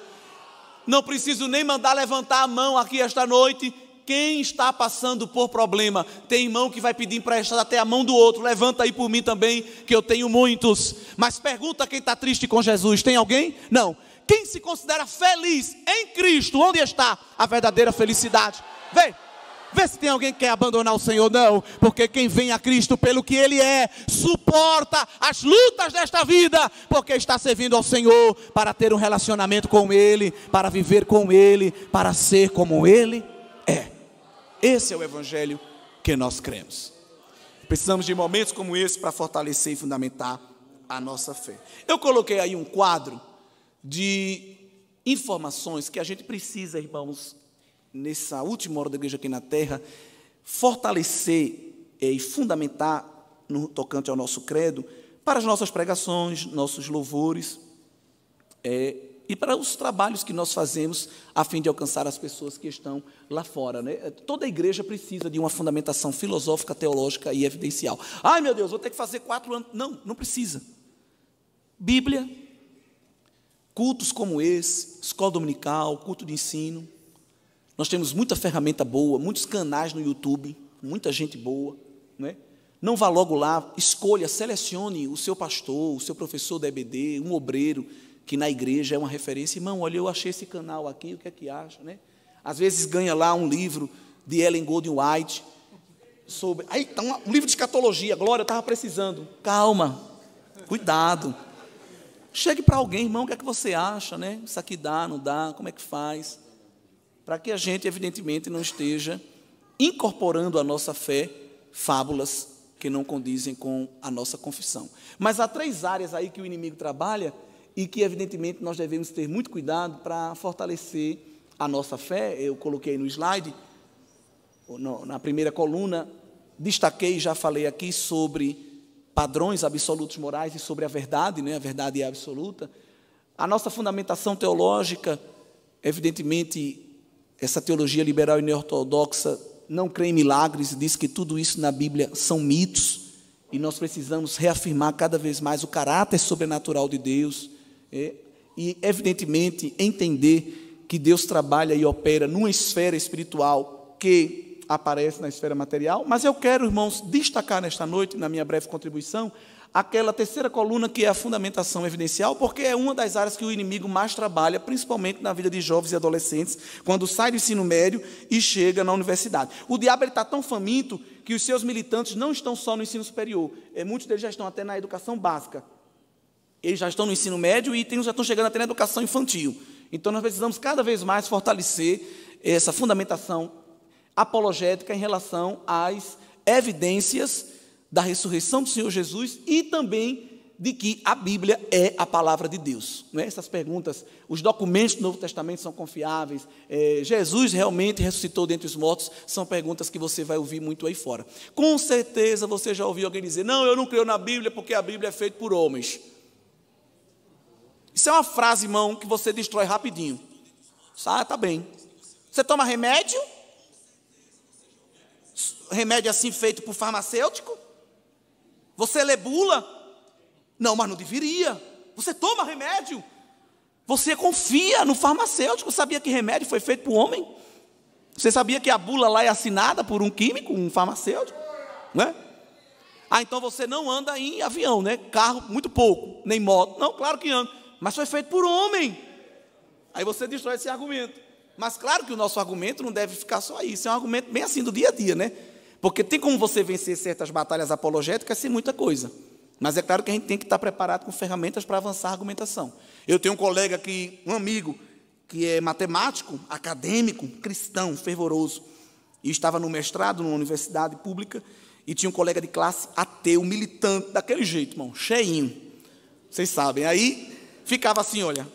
S3: Não preciso nem mandar levantar a mão aqui esta noite. Quem está passando por problema, tem irmão que vai pedir emprestado até a mão do outro. Levanta aí por mim também, que eu tenho muitos. Mas pergunta quem está triste com Jesus, tem alguém? Não. Quem se considera feliz em Cristo, onde está a verdadeira felicidade? Vê se tem alguém que quer abandonar o Senhor. Não, porque quem vem a Cristo pelo que Ele é, suporta as lutas desta vida, porque está servindo ao Senhor, para ter um relacionamento com Ele, para viver com Ele, para ser como Ele é. Esse é o evangelho que nós cremos. Precisamos de momentos como esse para fortalecer e fundamentar a nossa fé. Eu coloquei aí um quadro de informações que a gente precisa, irmãos, nessa última hora da igreja aqui na terra, fortalecer e fundamentar no tocante ao nosso credo, para as nossas pregações, nossos louvores, e para os trabalhos que nós fazemos a fim de alcançar as pessoas que estão lá fora, né? Toda a igreja precisa de uma fundamentação filosófica, teológica e evidencial. Ai, meu Deus, vou ter que fazer 4 anos. Não, não precisa. Bíblia, cultos como esse, escola dominical, culto de ensino. Nós temos muita ferramenta boa, muitos canais no YouTube, muita gente boa, né? Não vá logo lá, escolha, selecione o seu pastor, o seu professor da EBD, um obreiro, que na igreja é uma referência. Irmão, olha, eu achei esse canal aqui, o que é que acha, né? Às vezes ganha lá um livro de Ellen Golding White, sobre... Aí está um livro de escatologia, Glória, eu estava precisando. Calma, cuidado. Chegue para alguém, irmão, o que é que você acha, né? Isso aqui dá, não dá, como é que faz? Para que a gente, evidentemente, não esteja incorporando à nossa fé fábulas que não condizem com a nossa confissão. Mas há 3 áreas aí que o inimigo trabalha e que, evidentemente, nós devemos ter muito cuidado para fortalecer a nossa fé. Eu coloquei no slide, na primeira coluna, destaquei, já falei aqui sobre padrões absolutos morais e sobre a verdade, né? A verdade é absoluta. A nossa fundamentação teológica, evidentemente, essa teologia liberal e neortodoxa não crê em milagres e diz que tudo isso na Bíblia são mitos, e nós precisamos reafirmar cada vez mais o caráter sobrenatural de Deus, e, evidentemente, entender que Deus trabalha e opera numa esfera espiritual que aparece na esfera material. Mas eu quero, irmãos, destacar nesta noite, na minha breve contribuição, aquela terceira coluna que é a fundamentação evidencial, porque é uma das áreas que o inimigo mais trabalha, principalmente na vida de jovens e adolescentes, quando sai do ensino médio e chega na universidade. O diabo está tão faminto que os seus militantes não estão só no ensino superior, muitos deles já estão até na educação básica. Eles já estão no ensino médio e já estão chegando até na educação infantil. Então, nós precisamos cada vez mais fortalecer essa fundamentação apologética em relação às evidências da ressurreição do Senhor Jesus e também de que a Bíblia é a palavra de Deus. Não é? Essas perguntas, os documentos do Novo Testamento são confiáveis, Jesus realmente ressuscitou dentre os mortos, são perguntas que você vai ouvir muito aí fora. Com certeza você já ouviu alguém dizer, não, eu não creio na Bíblia porque a Bíblia é feita por homens. Isso é uma frase, irmão, que você destrói rapidinho. Ah, tá bem. Você toma remédio? Remédio assim feito por farmacêutico? Você lê bula? Não, mas não deveria. Você toma remédio? Você confia no farmacêutico. Sabia que remédio foi feito por homem? Você sabia que a bula lá é assinada por um químico, um farmacêutico? Não é? Ah, então você não anda em avião, né? Carro, muito pouco, nem moto. Não, claro que anda. Mas foi feito por homem. Aí você destrói esse argumento. Mas claro que o nosso argumento não deve ficar só aí. Isso é um argumento bem assim do dia a dia, né? Porque tem como você vencer certas batalhas apologéticas sem muita coisa. Mas é claro que a gente tem que estar preparado com ferramentas para avançar a argumentação. Eu tenho um colega aqui, um amigo, que é matemático, acadêmico, cristão, fervoroso, e estava no mestrado numa universidade pública, e tinha um colega de classe ateu, militante, daquele jeito, irmão, cheinho. Vocês sabem. Aí ficava assim, olha,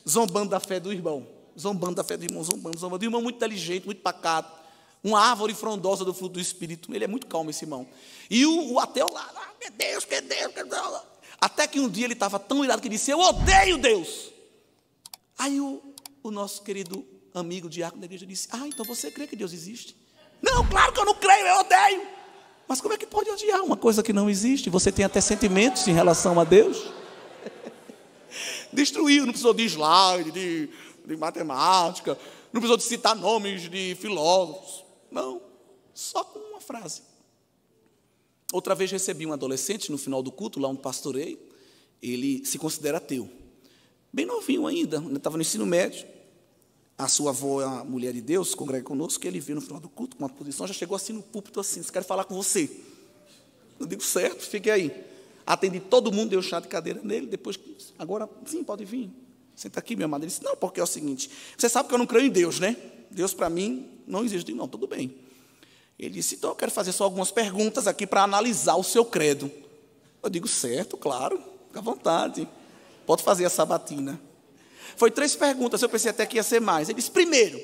S3: zombando da fé do irmão, zombando da fé do irmão, zombando. O irmão muito inteligente, muito pacato, uma árvore frondosa do fruto do Espírito. Ele é muito calmo, esse irmão. E o ateu lá, meu Deus, que Deus, que Deus. Até que um dia ele estava tão irado que disse, eu odeio Deus. Aí o nosso querido amigo diácono da igreja disse, então você crê que Deus existe? Não, claro que eu não creio, eu odeio. Mas como é que pode odiar uma coisa que não existe? Você tem até sentimentos em relação a Deus? Destruiu, não precisou de slide, de matemática, não precisou de citar nomes de filósofos. Não, só com uma frase. Outra vez recebi um adolescente no final do culto, lá onde pastorei, ele se considera ateu. Bem novinho ainda, estava no ensino médio. A sua avó é uma mulher de Deus, congrega conosco, que ele viu no final do culto, com uma posição, já chegou assim no púlpito assim, quero falar com você. Eu digo, certo, fique aí. Atendi todo mundo, deu chá de cadeira nele, depois, agora, sim, pode vir. Senta aqui, meu amado. Ele disse, não, porque é o seguinte, você sabe que eu não creio em Deus, né? Deus para mim não existe. Eu digo, não, tudo bem. Ele disse, então eu quero fazer só algumas perguntas aqui para analisar o seu credo. Eu digo, certo, claro, fica à vontade. Pode fazer a sabatina. Foi 3 perguntas, eu pensei até que ia ser mais. Ele disse, primeiro,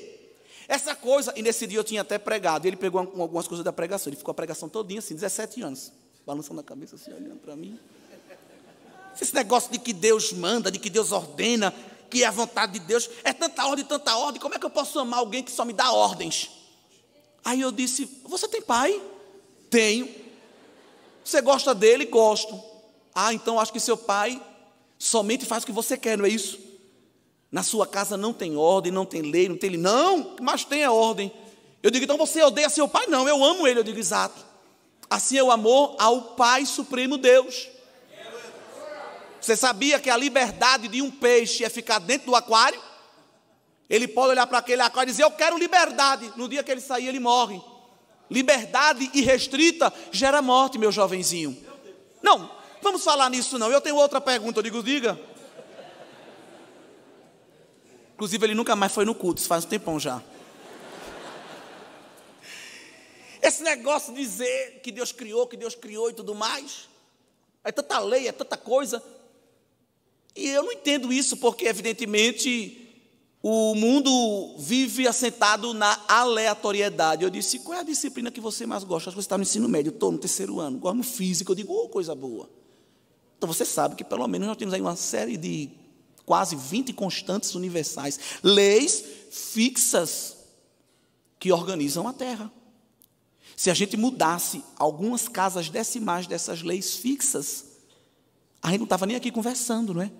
S3: essa coisa, e nesse dia eu tinha até pregado, ele pegou algumas coisas da pregação, ele ficou a pregação todinha assim, 17 anos, balançando a cabeça assim, olhando para mim. Esse negócio de que Deus manda, de que Deus ordena, que é a vontade de Deus, é tanta ordem, como é que eu posso amar alguém que só me dá ordens? Aí eu disse, você tem pai? Tenho. Você gosta dele? Gosto. Ah, então acho que seu pai somente faz o que você quer, não é isso? Na sua casa não tem ordem, não tem lei, não tem lei. Não, mas tem a ordem. Eu digo, então você odeia seu pai? Não, eu amo ele. Eu digo, exato. Assim é o amor ao Pai Supremo Deus. Você sabia que a liberdade de um peixe é ficar dentro do aquário? Ele pode olhar para aquele aquário e dizer, eu quero liberdade. No dia que ele sair, ele morre. Liberdade irrestrita gera morte, meu jovenzinho. Não, vamos falar nisso não. Eu tenho outra pergunta, eu digo, diga. Inclusive, ele nunca mais foi no culto, faz um tempão já. Esse negócio de dizer que Deus criou e tudo mais. É tanta lei, é tanta coisa. E eu não entendo isso, porque evidentemente o mundo vive assentado na aleatoriedade. Eu disse, qual é a disciplina que você mais gosta? Acho que você está no ensino médio, eu estou no 3º ano, gosto no físico. Eu digo, coisa boa. Então você sabe que pelo menos nós temos aí uma série de quase 20 constantes universais, leis fixas que organizam a Terra. Se a gente mudasse algumas casas decimais dessas leis fixas, a gente não estava nem aqui conversando, não é?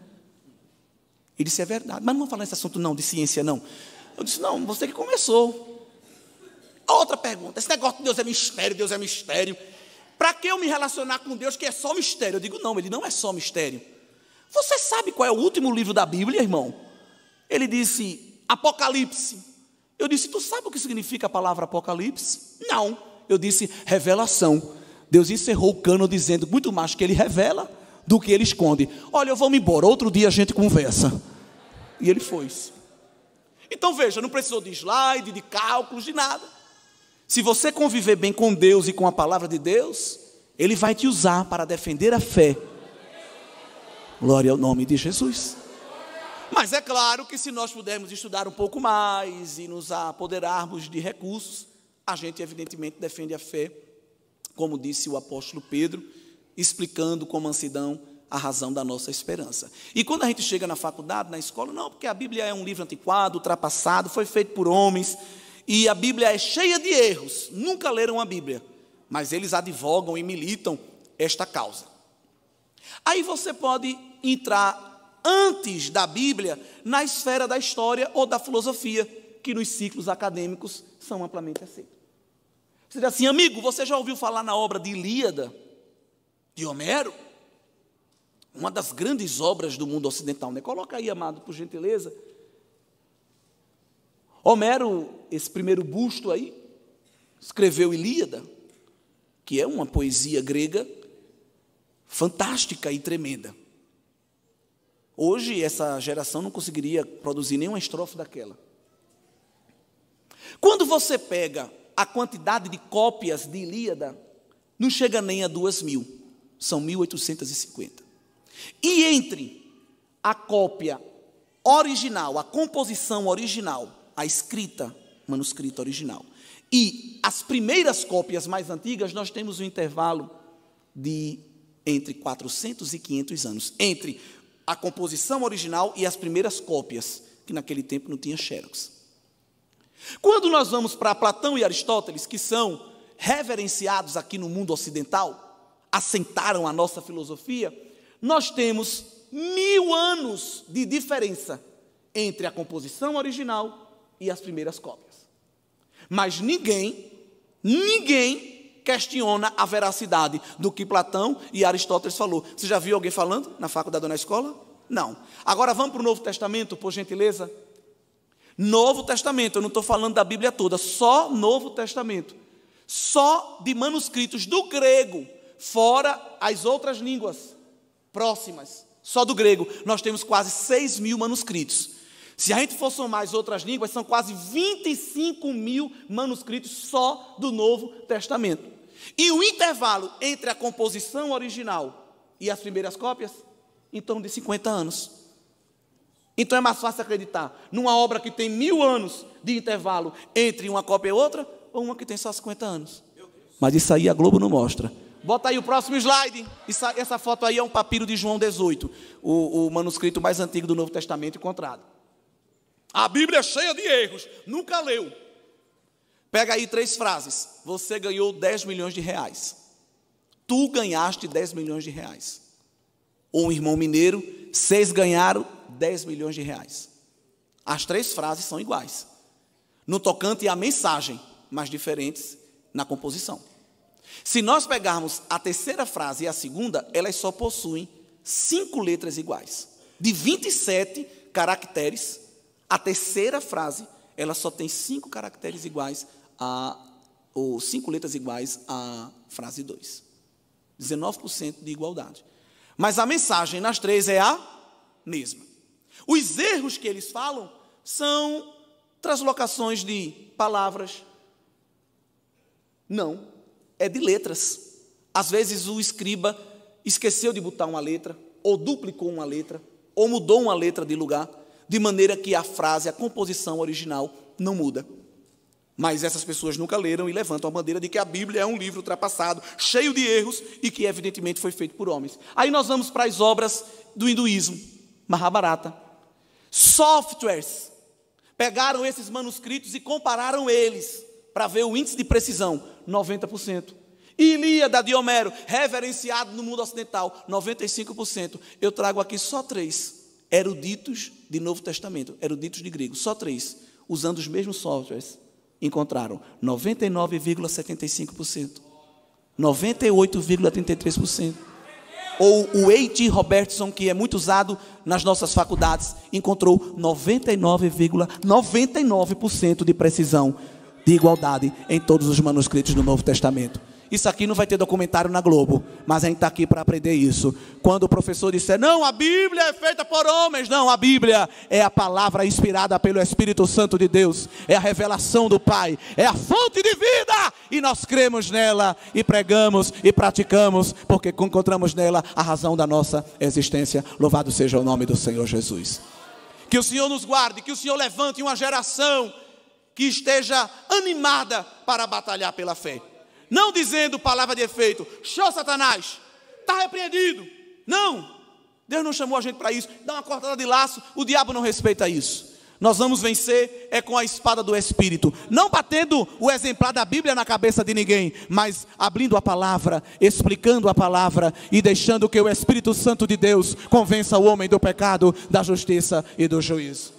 S3: Ele disse, é verdade, mas não vamos falar nesse assunto não, de ciência não. Eu disse, não, você que começou. Outra pergunta, esse negócio de Deus é mistério. Para que eu me relacionar com Deus que é só mistério? Eu digo, não, ele não é só mistério. Você sabe qual é o último livro da Bíblia, irmão? Ele disse, Apocalipse. Eu disse, tu sabe o que significa a palavra Apocalipse? Não. Eu disse, revelação. Deus encerrou o cano dizendo, muito mais que ele revela do que ele esconde. Olha, eu vou me embora, outro dia a gente conversa. E ele foi. Então veja, não precisou de slide, de cálculos, de nada. Se você conviver bem com Deus e com a palavra de Deus, Ele vai te usar para defender a fé. Glória ao nome de Jesus. Mas é claro que se nós pudermos estudar um pouco mais e nos apoderarmos de recursos, a gente evidentemente defende a fé, como disse o apóstolo Pedro, explicando com mansidão a razão da nossa esperança. E quando a gente chega na faculdade, na escola, não, porque a Bíblia é um livro antiquado, ultrapassado, foi feito por homens, e a Bíblia é cheia de erros, nunca leram a Bíblia, mas eles advogam e militam esta causa. Aí você pode entrar antes da Bíblia na esfera da história ou da filosofia, que nos ciclos acadêmicos são amplamente aceitos. Você diz assim, amigo, você já ouviu falar na obra de Ilíada, de Homero? Uma das grandes obras do mundo ocidental, né? Coloca aí, amado, por gentileza. Homero, esse primeiro busto aí, escreveu Ilíada, que é uma poesia grega fantástica e tremenda. Hoje, essa geração não conseguiria produzir nenhuma estrofe daquela. Quando você pega a quantidade de cópias de Ilíada, não chega nem a 2.000, são 1.850. E entre a cópia original, a composição original, a escrita, manuscrita original, e as primeiras cópias mais antigas, nós temos um intervalo de entre 400 e 500 anos, entre a composição original e as primeiras cópias, que naquele tempo não tinha xerox. Quando nós vamos para Platão e Aristóteles, que são reverenciados aqui no mundo ocidental, assentaram a nossa filosofia, nós temos 1000 anos de diferença entre a composição original e as primeiras cópias. Mas ninguém questiona a veracidade do que Platão e Aristóteles falou. Você já viu alguém falando na faculdade ou na escola? Não. Agora vamos para o Novo Testamento, por gentileza. Novo Testamento, eu não estou falando da Bíblia toda, só Novo Testamento. Só de manuscritos do grego, fora as outras línguas próximas, só do grego, nós temos quase 6.000 manuscritos. Se a gente for somar as outras línguas, são quase 25.000 manuscritos só do Novo Testamento. E o intervalo entre a composição original e as primeiras cópias, em torno de 50 anos. Então é mais fácil acreditar numa obra que tem 1000 anos de intervalo entre uma cópia e outra, ou uma que tem só 50 anos. Mas isso aí a Globo não mostra. Bota aí o próximo slide. Essa foto aí é um papiro de João 18, o manuscrito mais antigo do Novo Testamento encontrado. A Bíblia é cheia de erros, nunca leu. Pega aí 3 frases. Você ganhou 10 milhões de reais. Tu ganhaste 10 milhões de reais. Ou um irmão mineiro, 6 ganharam 10 milhões de reais. As 3 frases são iguais. No tocante à mensagem, mas diferentes na composição. Se nós pegarmos a terceira frase e a segunda, elas só possuem 5 letras iguais. De 27 caracteres, a terceira frase, ela só tem 5 caracteres iguais, ou 5 letras iguais à frase 2. 19% de igualdade. Mas a mensagem nas 3 é a mesma. Os erros que eles falam são translocações de palavras. Não, é de letras. Às vezes o escriba esqueceu de botar uma letra, ou duplicou uma letra, ou mudou uma letra de lugar, de maneira que a frase, a composição original não muda. Mas essas pessoas nunca leram e levantam a bandeira de que a Bíblia é um livro ultrapassado, cheio de erros e que evidentemente foi feito por homens. Aí nós vamos para as obras do hinduísmo, Mahabharata. Softwares pegaram esses manuscritos e compararam eles para ver o índice de precisão, 90%. Ilíada de Homero, reverenciado no mundo ocidental, 95%. Eu trago aqui só 3 eruditos de Novo Testamento, eruditos de grego, só 3, usando os mesmos softwares, encontraram 99,75%, 98,33%. Ou o A.T. Robertson, que é muito usado nas nossas faculdades, encontrou 99,99% de precisão, de igualdade em todos os manuscritos do Novo Testamento. Isso aqui não vai ter documentário na Globo, mas a gente está aqui para aprender isso. Quando o professor disser, não, a Bíblia é feita por homens. Não, a Bíblia é a palavra inspirada pelo Espírito Santo de Deus. É a revelação do Pai. É a fonte de vida. E nós cremos nela e pregamos e praticamos, porque encontramos nela a razão da nossa existência. Louvado seja o nome do Senhor Jesus. Que o Senhor nos guarde, que o Senhor levante uma geração que esteja animada para batalhar pela fé. Não dizendo palavra de efeito, show Satanás, está repreendido. Não, Deus não chamou a gente para isso. Dá uma cortada de laço, o diabo não respeita isso. Nós vamos vencer com a espada do Espírito. Não batendo o exemplar da Bíblia na cabeça de ninguém, mas abrindo a palavra, explicando a palavra e deixando que o Espírito Santo de Deus convença o homem do pecado, da justiça e do juízo.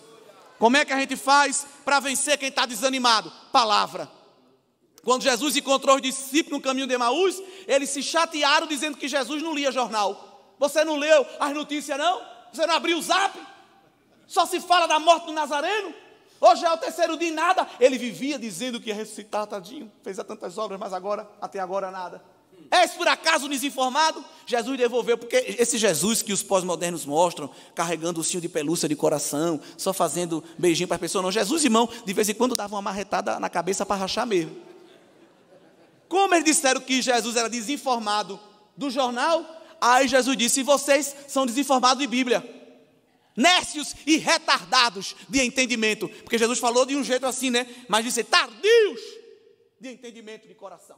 S3: Como é que a gente faz para vencer quem está desanimado? Palavra. Quando Jesus encontrou os discípulos no caminho de Emaús, eles se chatearam dizendo que Jesus não lia jornal. Você não leu as notícias não? Você não abriu o zap? Só se fala da morte do Nazareno? Hoje é o 3º dia e nada. Ele vivia dizendo que ia ressuscitar, tadinho. Fez tantas obras, mas até agora nada. És por acaso desinformado? Jesus devolveu, porque esse Jesus que os pós-modernos mostram, carregando o ursinho de pelúcia de coração, só fazendo beijinho para as pessoas, não. Jesus, irmão, de vez em quando dava uma marretada na cabeça para rachar mesmo. Como eles disseram que Jesus era desinformado do jornal, aí Jesus disse, vocês são desinformados de Bíblia, nércios e retardados de entendimento, porque Jesus falou de um jeito assim, né? Mas disse, tardios de entendimento de coração.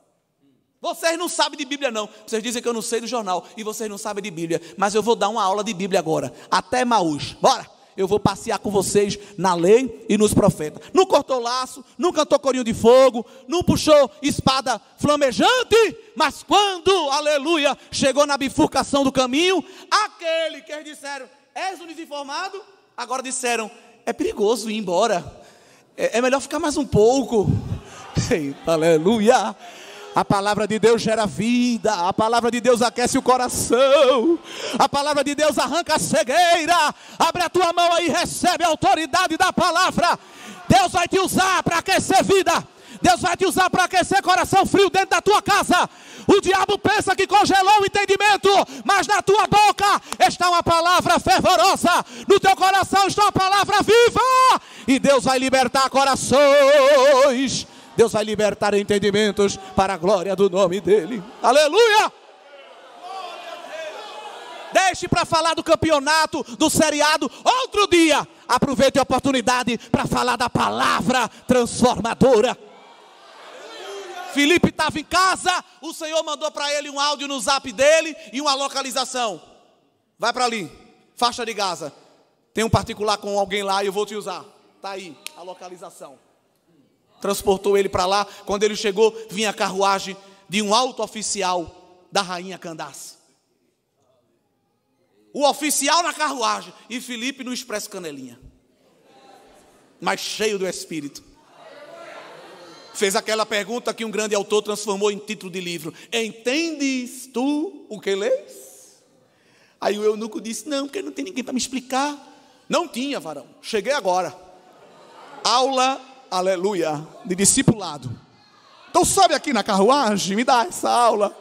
S3: Vocês não sabem de Bíblia não, vocês dizem que eu não sei do jornal, e vocês não sabem de Bíblia, mas eu vou dar uma aula de Bíblia agora, até Emaús, bora! Eu vou passear com vocês na lei e nos profetas. Não cortou laço, não cantou corinho de fogo, não puxou espada flamejante, mas quando, aleluia, chegou na bifurcação do caminho, aquele que eles disseram, és um desinformado, agora disseram, é perigoso ir embora, é melhor ficar mais um pouco. Aleluia. A palavra de Deus gera vida, a palavra de Deus aquece o coração, a palavra de Deus arranca a cegueira. Abre a tua mão aí e recebe a autoridade da palavra. Deus vai te usar para aquecer vida, Deus vai te usar para aquecer coração frio dentro da tua casa. O diabo pensa que congelou o entendimento, mas na tua boca está uma palavra fervorosa, no teu coração está uma palavra viva, e Deus vai libertar corações. Deus vai libertar entendimentos para a glória do nome dEle. Aleluia! Deixe para falar do campeonato, do seriado, outro dia. Aproveite a oportunidade para falar da palavra transformadora. Filipe estava em casa, o Senhor mandou para ele um áudio no zap dele e uma localização. Vai para ali, faixa de Gaza. Tem um particular com alguém lá e eu vou te usar. Está aí a localização. Transportou ele para lá. Quando ele chegou, vinha a carruagem de um alto oficial da rainha Candace. O oficial na carruagem e Filipe no Expresso Canelinha. Mas cheio do Espírito. Fez aquela pergunta que um grande autor transformou em título de livro. Entendes tu o que lês? Aí o eunuco disse, não, porque não tem ninguém para me explicar. Não tinha, varão. Cheguei agora. Aula, aleluia, de discipulado. Então sobe aqui na carruagem, me dá essa aula.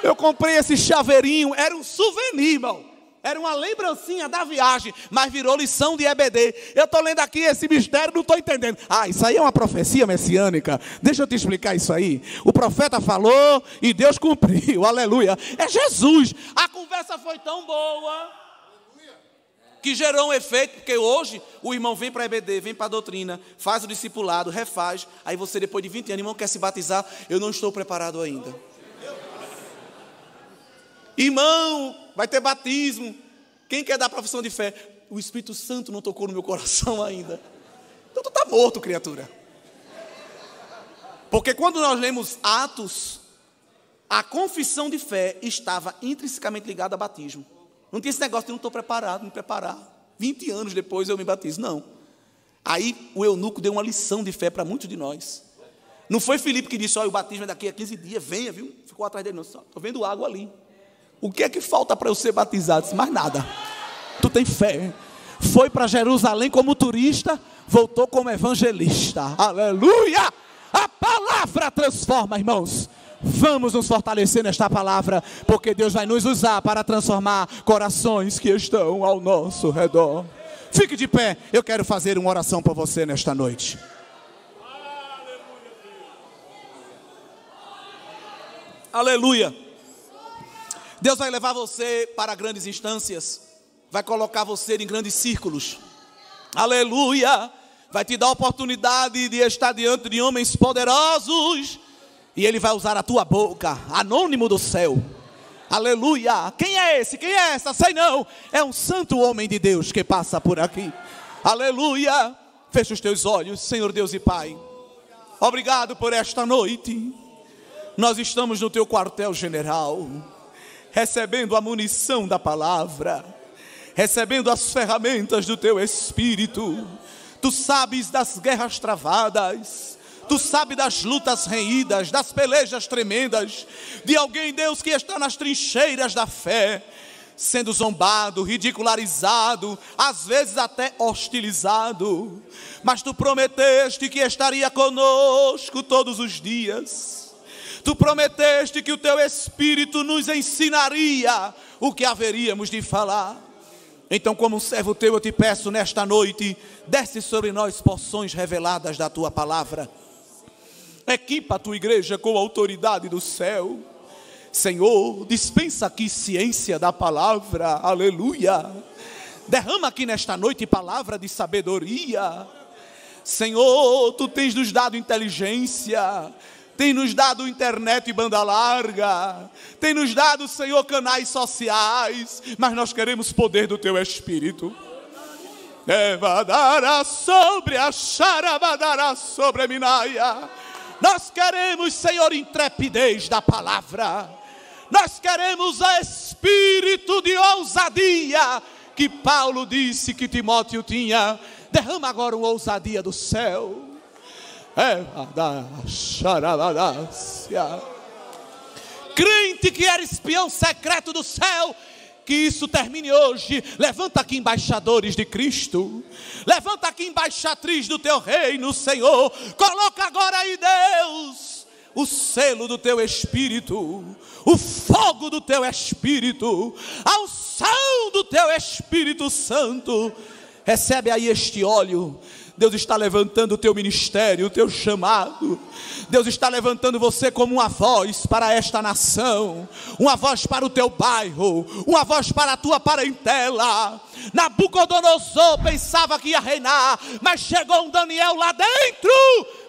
S3: Eu comprei esse chaveirinho, era um souvenir, irmão. Era uma lembrancinha da viagem, mas virou lição de EBD. Eu estou lendo aqui esse mistério, não estou entendendo. Ah, isso aí é uma profecia messiânica. Deixa eu te explicar isso aí. O profeta falou e Deus cumpriu, aleluia. É Jesus. A conversa foi tão boa que gerou um efeito, porque hoje o irmão vem para a EBD, vem para a doutrina, faz o discipulado, refaz. Aí você depois de 20 anos, irmão, quer se batizar? Eu não estou preparado ainda. Irmão, vai ter batismo. Quem quer dar profissão de fé? O Espírito Santo não tocou no meu coração ainda. Então tu está morto, criatura. Porque quando nós lemos Atos, a confissão de fé estava intrinsecamente ligada a batismo. Não tinha esse negócio de não estou preparado, me preparar. 20 anos depois eu me batizo. Não. Aí o eunuco deu uma lição de fé para muitos de nós. Não foi Filipe que disse, olha, o batismo é daqui a 15 dias, venha, viu? Ficou atrás dele, não. Estou vendo água ali. O que é que falta para eu ser batizado? Disse, mais nada. Tu tem fé. Foi para Jerusalém como turista, voltou como evangelista. Aleluia! A palavra transforma, irmãos. Vamos nos fortalecer nesta palavra, porque Deus vai nos usar para transformar corações que estão ao nosso redor. Fique de pé, eu quero fazer uma oração por você nesta noite. Aleluia! Deus vai levar você para grandes instâncias, vai colocar você em grandes círculos. Aleluia! Vai te dar a oportunidade de estar diante de homens poderosos. E Ele vai usar a tua boca, anônimo do céu. Aleluia! Quem é esse? Quem é essa? Sei não. É um santo homem de Deus que passa por aqui. Aleluia! Fecha os teus olhos, Senhor Deus e Pai. Obrigado por esta noite. Nós estamos no teu quartel-general, recebendo a munição da palavra, recebendo as ferramentas do teu Espírito. Tu sabes das guerras travadas, tu sabes das lutas renhidas, das pelejas tremendas, de alguém, Deus, que está nas trincheiras da fé, sendo zombado, ridicularizado, às vezes até hostilizado. Mas tu prometeste que estaria conosco todos os dias. Tu prometeste que o teu Espírito nos ensinaria o que haveríamos de falar. Então, como um servo teu, eu te peço nesta noite, desce sobre nós porções reveladas da tua palavra. Equipa a tua igreja com a autoridade do céu. Senhor, dispensa aqui ciência da palavra, aleluia. Derrama aqui nesta noite palavra de sabedoria. Senhor, tu tens nos dado inteligência, tem nos dado internet e banda larga, tem nos dado, Senhor, canais sociais, mas nós queremos poder do teu Espírito. Sobre a xarabadara sobre a minaia. Nós queremos, Senhor, intrepidez da palavra. Nós queremos o espírito de ousadia que Paulo disse que Timóteo tinha. Derrama agora uma ousadia do céu. Crente que era espião secreto do céu, que isso termine hoje. Levanta aqui embaixadores de Cristo, levanta aqui embaixatriz do teu reino, Senhor. Coloca agora aí, Deus, o selo do teu Espírito, o fogo do teu Espírito, a unção do teu Espírito Santo. Recebe aí este óleo. Deus está levantando o teu ministério, o teu chamado. Deus está levantando você como uma voz para esta nação, uma voz para o teu bairro, uma voz para a tua parentela. Nabucodonosor pensava que ia reinar, mas chegou um Daniel lá dentro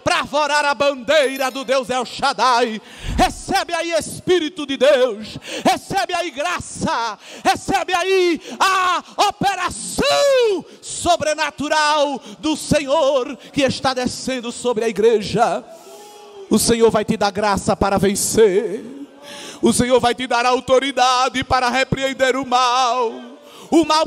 S3: para arvorar a bandeira do Deus El Shaddai. Recebe aí Espírito de Deus, recebe aí graça, recebe aí a operação sobrenatural do Senhor que está descendo sobre a igreja. O Senhor vai te dar graça para vencer, o Senhor vai te dar autoridade para repreender o mal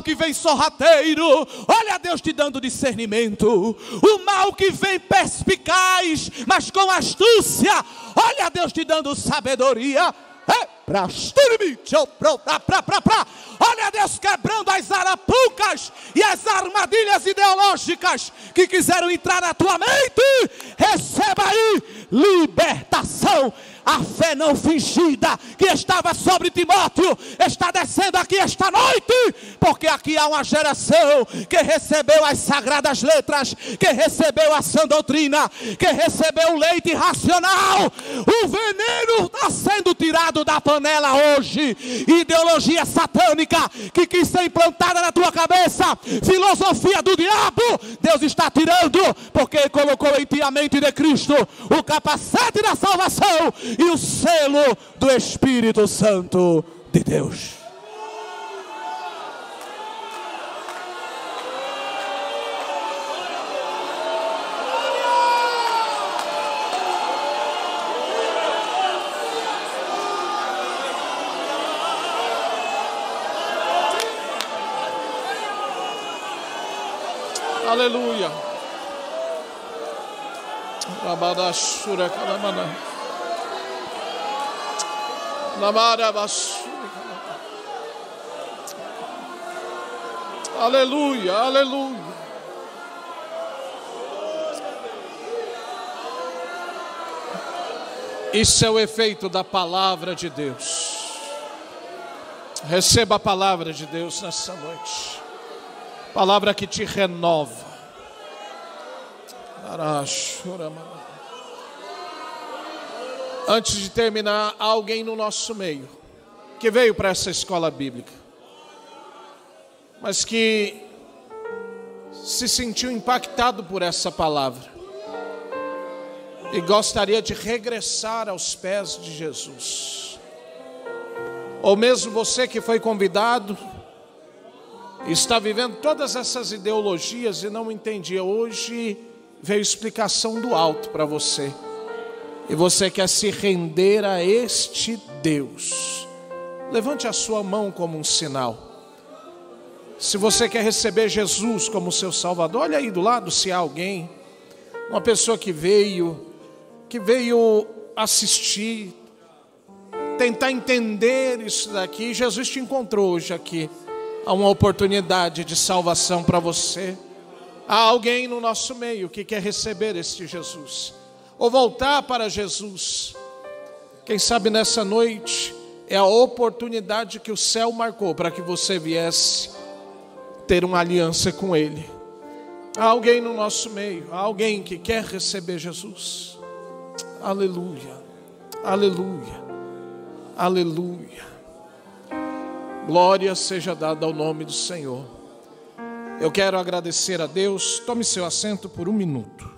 S3: que vem sorrateiro, olha Deus te dando discernimento. O mal que vem perspicaz, mas com astúcia, olha Deus te dando sabedoria. Olha Deus quebrando as arapucas e as armadilhas ideológicas que quiseram entrar na tua mente. Receba aí libertação. A fé não fingida que estava sobre Timóteo está descendo aqui esta noite, porque aqui há uma geração que recebeu as sagradas letras, que recebeu a sã doutrina, que recebeu o leite racional. O veneno está sendo tirado da panela hoje. Ideologia satânica que quis ser implantada na tua cabeça, filosofia do diabo, Deus está tirando, porque Ele colocou em ti a mente de Cristo, o capacete da salvação e o selo do Espírito Santo de Deus.
S4: Aleluia. Rabadashura kalamana. Aleluia, aleluia. Isso é o efeito da palavra de Deus. Receba a palavra de Deus nessa noite. Palavra que te renova. Antes de terminar, há alguém no nosso meio que veio para essa escola bíblica, mas que se sentiu impactado por essa palavra e gostaria de regressar aos pés de Jesus. Ou mesmo você que foi convidado, está vivendo todas essas ideologias e não entendia. Hoje veio explicação do alto para você. E você quer se render a este Deus. Levante a sua mão como um sinal. Se você quer receber Jesus como seu Salvador, olha aí do lado se há alguém. Uma pessoa que veio assistir, tentar entender isso daqui. Jesus te encontrou hoje aqui. Há uma oportunidade de salvação para você. Há alguém no nosso meio que quer receber este Jesus, ou voltar para Jesus. Quem sabe nessa noite é a oportunidade que o céu marcou para que você viesse ter uma aliança com Ele. Há alguém no nosso meio, há alguém que quer receber Jesus. Aleluia, aleluia, aleluia. Glória seja dada ao nome do Senhor. Eu quero agradecer a Deus. Tome seu assento por um minuto.